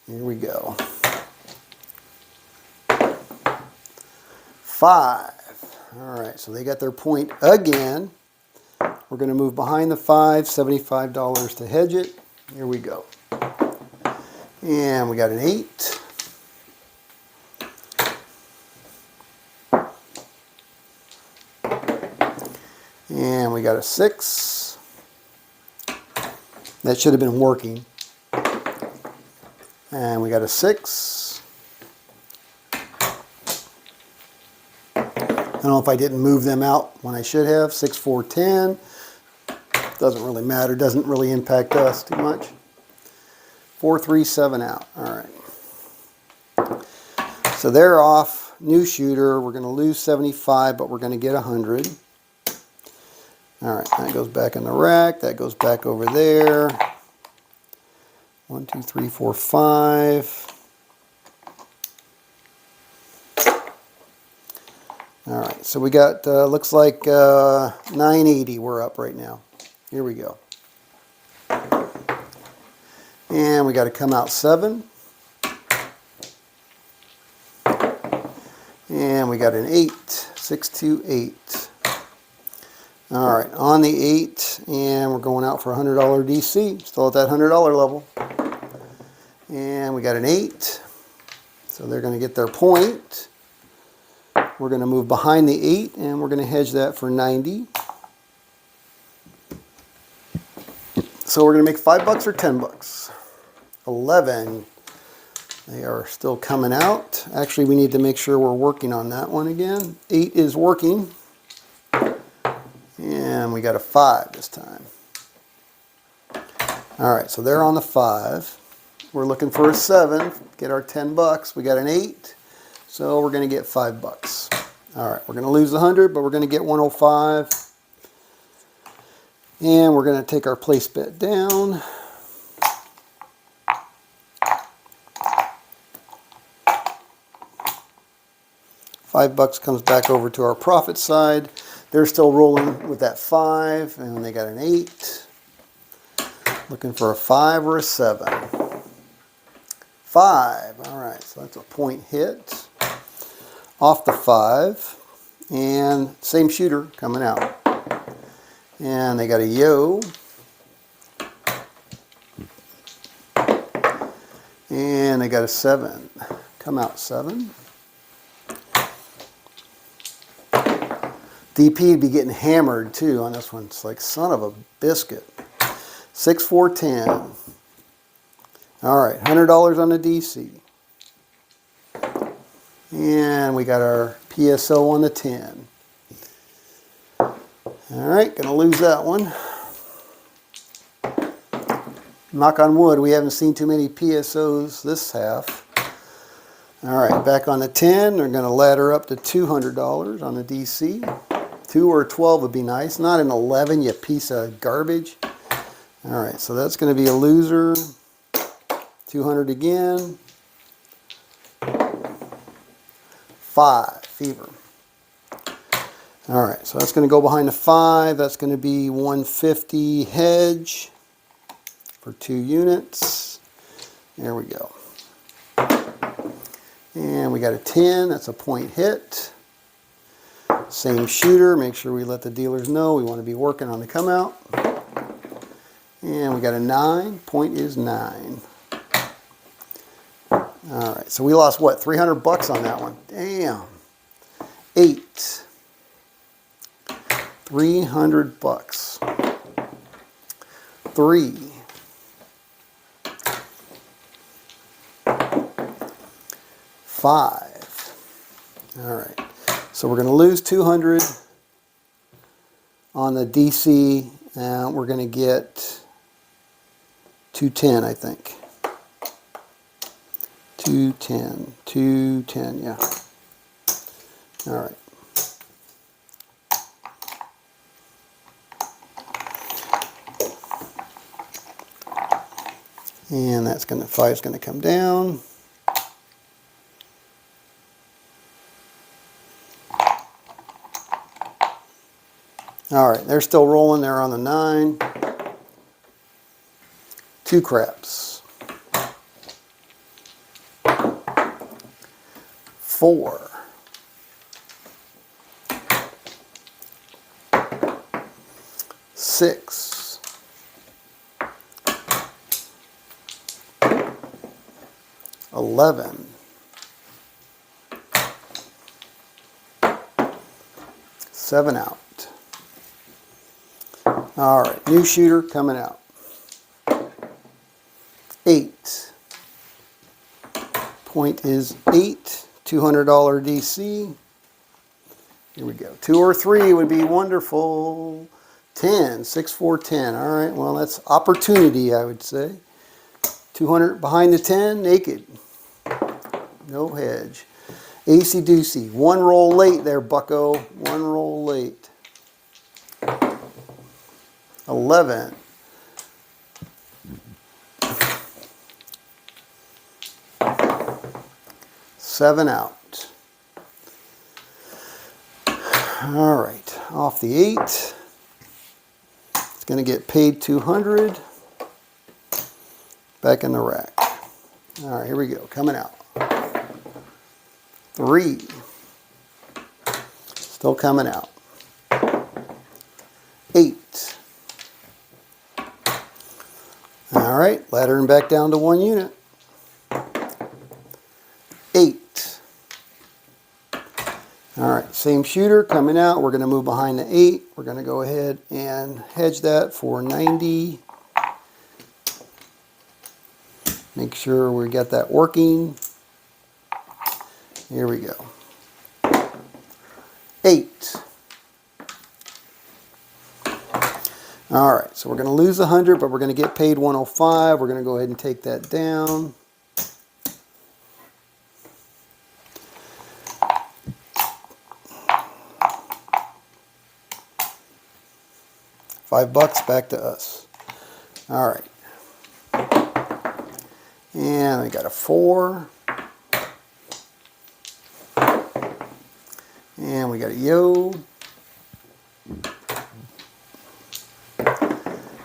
Here we go. 5. All right, so they got their point again. We're going to move behind the 5, $75 to hedge it. Here we go. And we got an 8. And we got a 6. That should have been working. And we got a 6. I don't know if I didn't move them out when I should have. 6, 4, 10. Doesn't really matter. Doesn't really impact us too much. 4, 3, 7 out. All right. So they're off. New shooter. We're going to lose 75, but we're going to get 100. All right. That goes back in the rack. That goes back over there. 1, 2, 3, 4, 5. All right, so we got, looks like 980 we're up right now. Here we go. And we got to come out 7. And we got an 8, 6, 2, 8. All right, on the 8, and we're going out for a $100 DC, still at that $100 level. And we got an 8, so they're going to get their point. We're going to move behind the 8, and we're going to hedge that for 90. So we're going to make $5 or $10. 11. They are still coming out. Actually, we need to make sure we're working on that one again. 8 is working. And we got a 5 this time. All right, so they're on the 5. We're looking for a 7. Get our $10. We got an 8. So we're going to get $5. All right, we're going to lose 100, but we're going to get 105. And we're going to take our place bet down. $5 comes back over to our profit side. They're still rolling with that 5, and they got an 8. Looking for a 5 or a 7. 5. All right, so that's a point hit. Off the 5. And same shooter coming out. And they got a yo. And they got a 7. Come out 7. DP would be getting hammered too on this one. It's like son of a biscuit. 6, 4, 10. All right, $100 on the DC. And we got our PSO on the 10. All right, gonna lose that one. Knock on wood, we haven't seen too many PSOs this half. All right, back on the 10, they're gonna ladder up to $200 on the DC. 2 or 12 would be nice, not an 11, you piece of garbage. All right, so that's gonna be a loser. 200 again. 5, fever. All right, so that's going to go behind the 5. That's going to be 150 hedge for 2 units. There we go. And we got a 10. That's a point hit. Same shooter. Make sure we let the dealers know we want to be working on the come out. And we got a 9. Point is 9. All right, so we lost what, 300 bucks on that one. Damn. 8. 300 bucks. 3. 5. All right, so we're going to lose 200 on the DC, and we're going to get 210, I think. 210, yeah. All right. And that's going to, 5's going to come down. All right, they're still rolling. They're on the 9. 2 craps. 4. 6. 11. 7 out. All right, new shooter coming out. 8. Point is 8. $200 DC. Here we go. 2 or 3 would be wonderful. 10. 6, 4, 10. All right, well, that's opportunity, I would say. 200 behind the 10, naked. No hedge. AC Doocy. 1 roll late there, bucko. 1 roll late. 11. 7 out. All right, off the 8. It's going to get paid 200. Back in the rack. All right, here we go. Coming out. 3. Still coming out. 8. All right, laddering back down to 1 unit. 8. All right, same shooter coming out. We're going to move behind the 8. We're going to go ahead and hedge that for 90. Make sure we got that working. Here we go. 8. All right, so we're going to lose 100, but we're going to get paid 105. We're going to go ahead and take that down. $5 back to us. All right. And we got a 4. And we got a yo.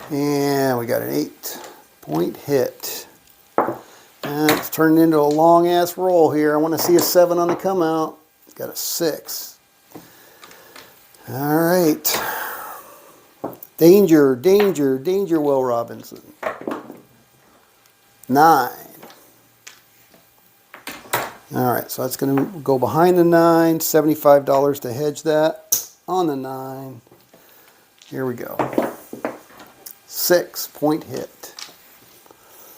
And we got an 8. Point hit. And it's turning into a long ass roll here. I want to see a 7 on the come out. It's got a 6. All right. Danger, danger, danger, Will Robinson. 9. All right, so that's going to go behind the 9. $75 to hedge that on the 9. Here we go. 6. Point hit.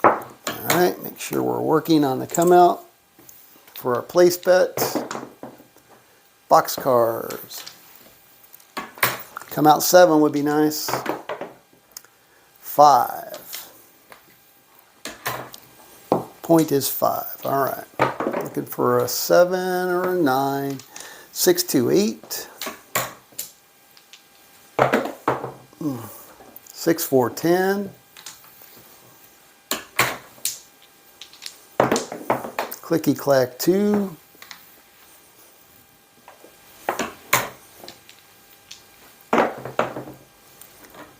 All right, make sure we're working on the come out for our place bet. Boxcars. Come out 7 would be nice. 5. Point is 5. All right. Looking for a 7 or a 9. 6, 2, 8. 6, 4, 10. Clicky clack 2.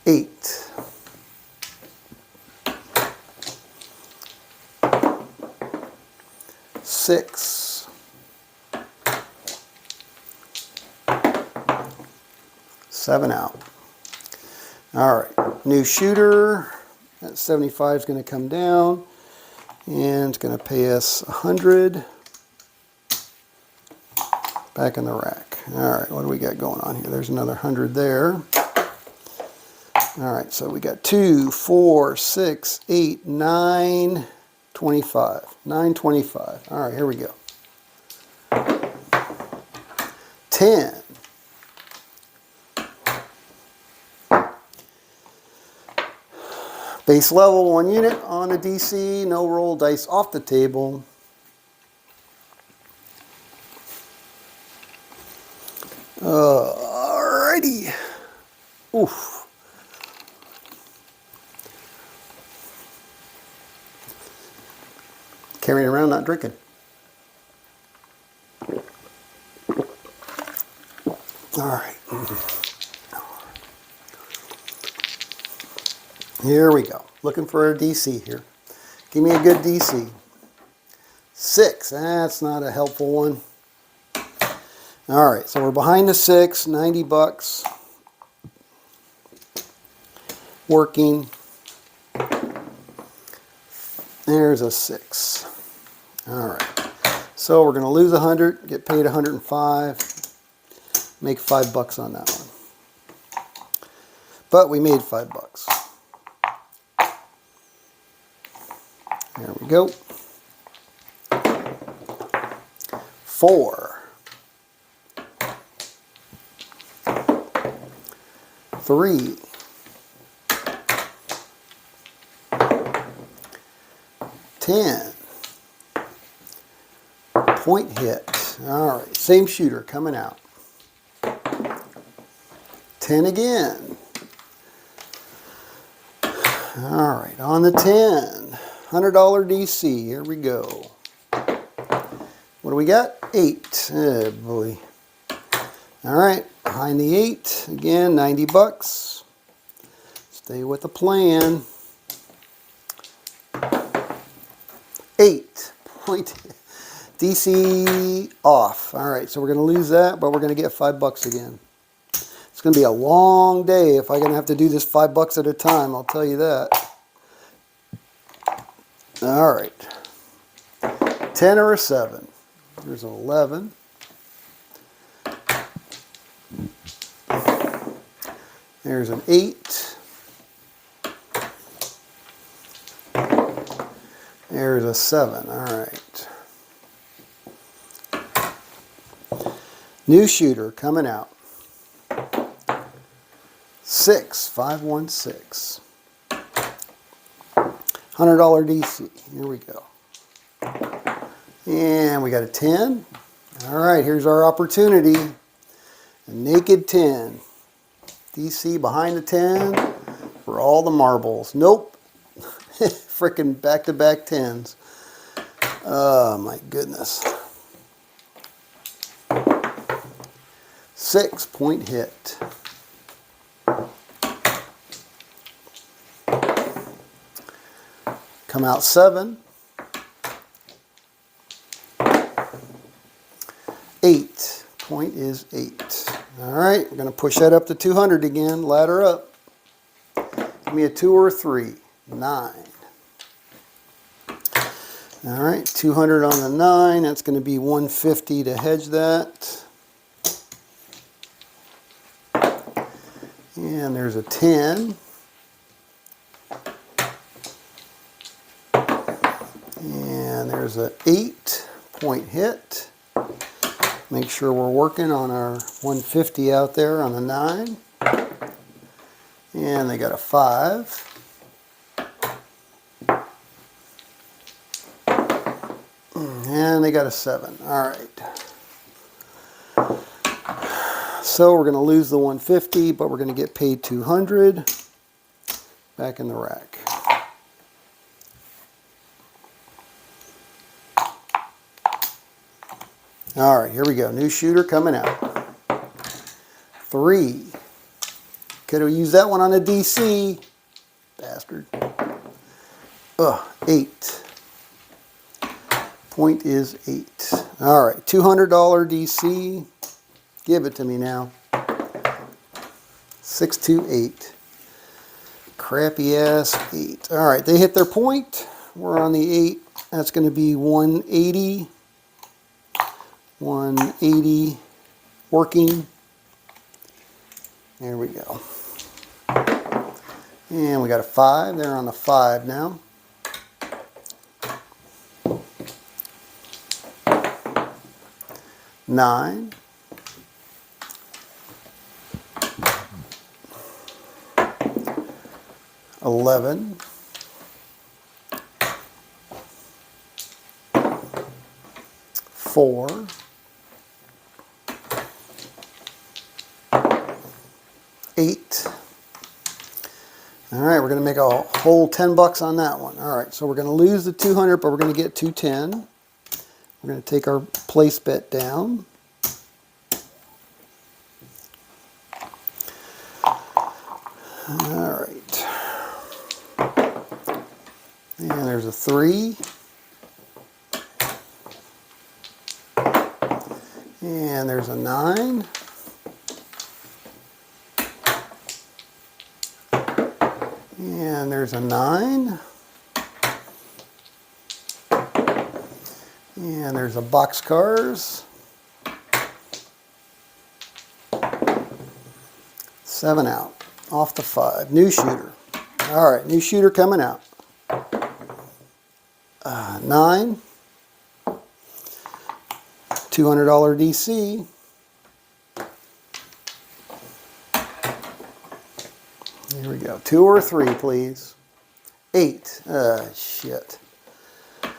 8. 6. 7 out. All right, new shooter. That 75 is going to come down, and it's going to pay us 100. Back in the rack. All right, what do we got going on here? There's another 100 there. All right, so we got 2, 4, 6, 8, 9, 25. 925. All right, here we go. 10. Base level, 1 unit on the DC. No roll dice off the table. Alrighty. Oof. Carrying around, not drinking. Alright. Here we go. Looking for a DC here. Give me a good DC. 6. That's not a helpful one. Alright, so we're behind the 6, 90 bucks. Working. There's a 6. Alright, so we're going to lose 100, get paid 105, make $5 on that one. But we made $5. There we go. 4. 3. 10. Point hit. All right, same shooter coming out. 10 again. All right, on the 10. $100 DC. Here we go. What do we got? 8. Oh boy. All right, behind the 8, again, 90 bucks. Stay with the plan. 8 point DC off. All right, so we're going to lose that, but we're going to get $5 again. It's going to be a long day if I'm going to have to do this $5 at a time, I'll tell you that. All right, 10 or a 7. There's an 11. There's an 8. There's a 7. All right. New shooter coming out. 6, 516. $100 DC. Here we go. And we got a 10. All right, here's our opportunity. A naked 10. DC behind the 10 for all the marbles. Nope. Frickin' back-to-back 10s. Oh my goodness. 6 point hit. Come out 7. 8. Point is 8. All right, we're going to push that up to 200 again. Ladder up. Give me a 2 or a 3. 9. All right, 200 on the 9. That's going to be 150 to hedge that. And there's a 10. And there's an 8 point hit. Make sure we're working on our 150 out there on the 9. And they got a 5. And they got a 7. All right. So we're going to lose the 150, but we're going to get paid 200. Back in the rack. All right, here we go. New shooter coming out. 3. Could have used that one on a DC. Bastard. 8. Point is 8. All right, $200 DC. Give it to me now. 628. Crappy ass 8. All right, they hit their point. We're on the 8. That's going to be 180. 180 working. There we go. And we got a 5. They're on the 5 now. Nine. 11. 4. 8. All right, we're going to make a whole 10 bucks on that one. All right, so we're going to lose the 200, but we're going to get 210. We're going to take our place bet down. All right. And there's a 3. And there's a 9. And there's a 9. And there's a boxcars. 7 out. Off the 5. New shooter. All right, new shooter coming out. 9. $200 DC. Here we go. 2 or 3, please. 8. Shit. I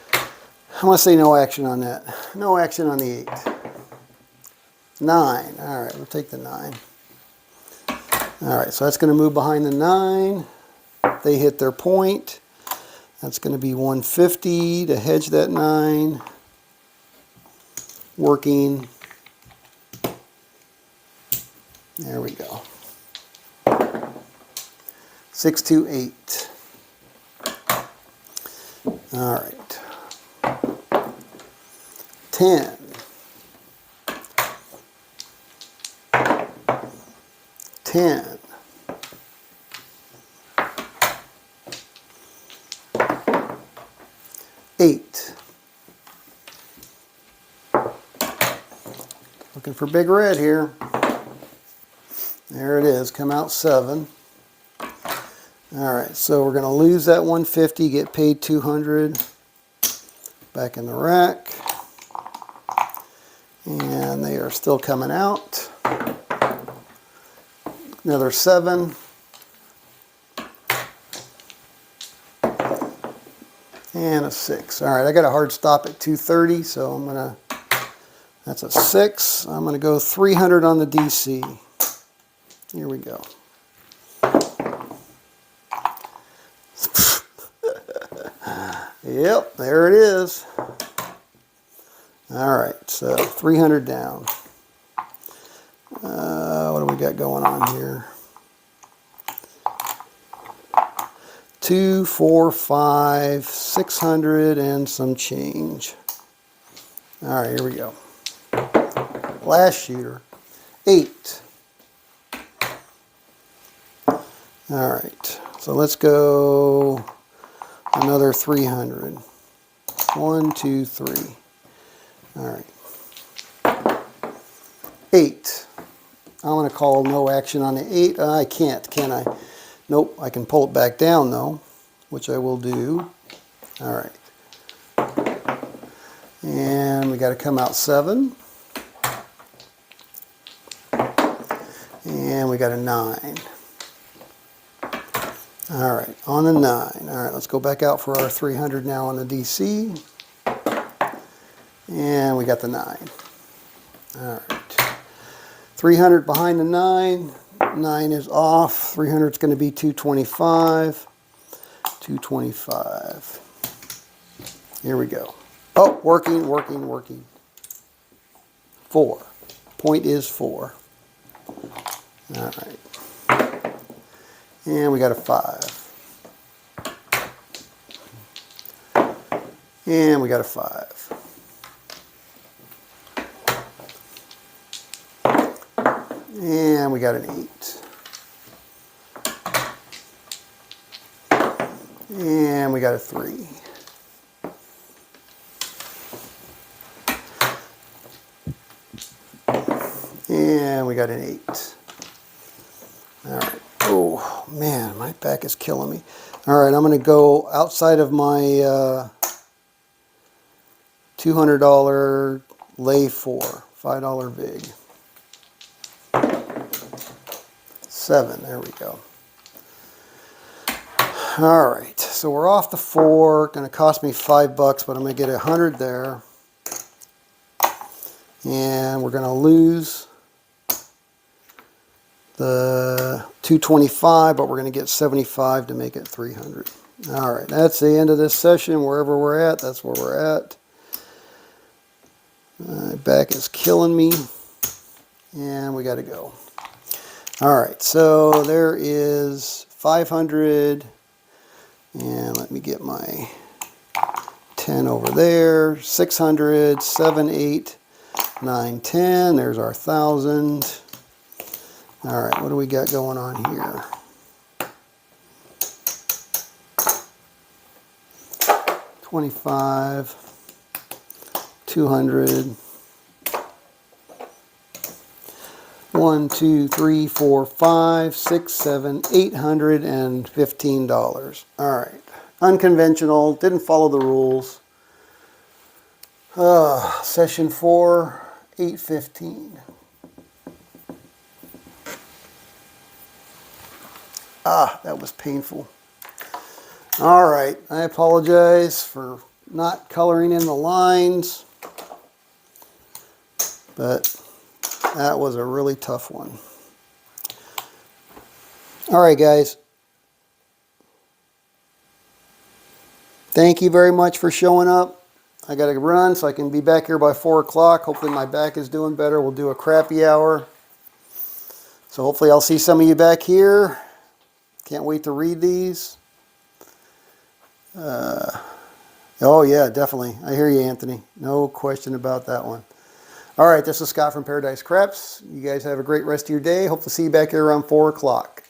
want to say no action on that. No action on the 8. 9. All right, we'll take the 9. All right, so that's going to move behind the 9. They hit their point. That's going to be 150 to hedge that 9. Working. There we go. 628. All right. 10. 10. 8. Looking for big red here. There it is, come out 7. All right, so we're going to lose that 150, get paid 200. Back in the rack. And they are still coming out. Another 7. And a 6. All right, I got a hard stop at 230, so I'm going to, that's a 6. I'm going to go 300 on the DC. Here we go. Yep, there it is. All right, so 300 down. What do we got going on here? 2, 4, 5, 600 and some change. All right, here we go. Last shooter, 8. All right, so let's go another 300. 1, 2, 3. All right. 8. I want to call no action on the 8. I can't, can I? Nope, I can pull it back down though, which I will do. All right. And we got to come out 7. And we got a 9. All right, on the 9. All right, let's go back out for our 300 now on the DC. And we got the 9. All right. 300 behind the 9. 9 is off. 300 is going to be 225. 225. Here we go. Oh, working, working, working. 4. Point is 4. All right. And we got a 5. And we got a 5. And we got an 8. And we got a 3. And we got an 8. All right. Oh, man, my back is killing me. All right, I'm going to go outside of my $200 lay 4, $5 vig. 7, there we go. All right, so we're off the 4. Going to cost me $5, but I'm going to get 100 there. And we're going to lose the 225, but we're going to get 75 to make it 300. All right, that's the end of this session. Wherever we're at, that's where we're at. My back is killing me, and we got to go. All right, so there is 500, and let me get my 10 over there. 600, 7, 8, 9, 10. There's our 1,000. All right, what do we got going on here? $25, 200, 1, 2, 3, 4, 5, 6, 7, $815. All right, unconventional, didn't follow the rules. Session 4, 815. Ah, that was painful. All right, I apologize for not coloring in the lines, but that was a really tough one. All right, guys. Thank you very much for showing up. I got to run so I can be back here by 4 o'clock. Hopefully my back is doing better. We'll do a crappy hour. So hopefully I'll see some of you back here. Can't wait to read these. Oh yeah, definitely. I hear you, Anthony. No question about that one. All right, this is Scott from Paradise Craps. You guys have a great rest of your day. Hope to see you back here around 4 o'clock.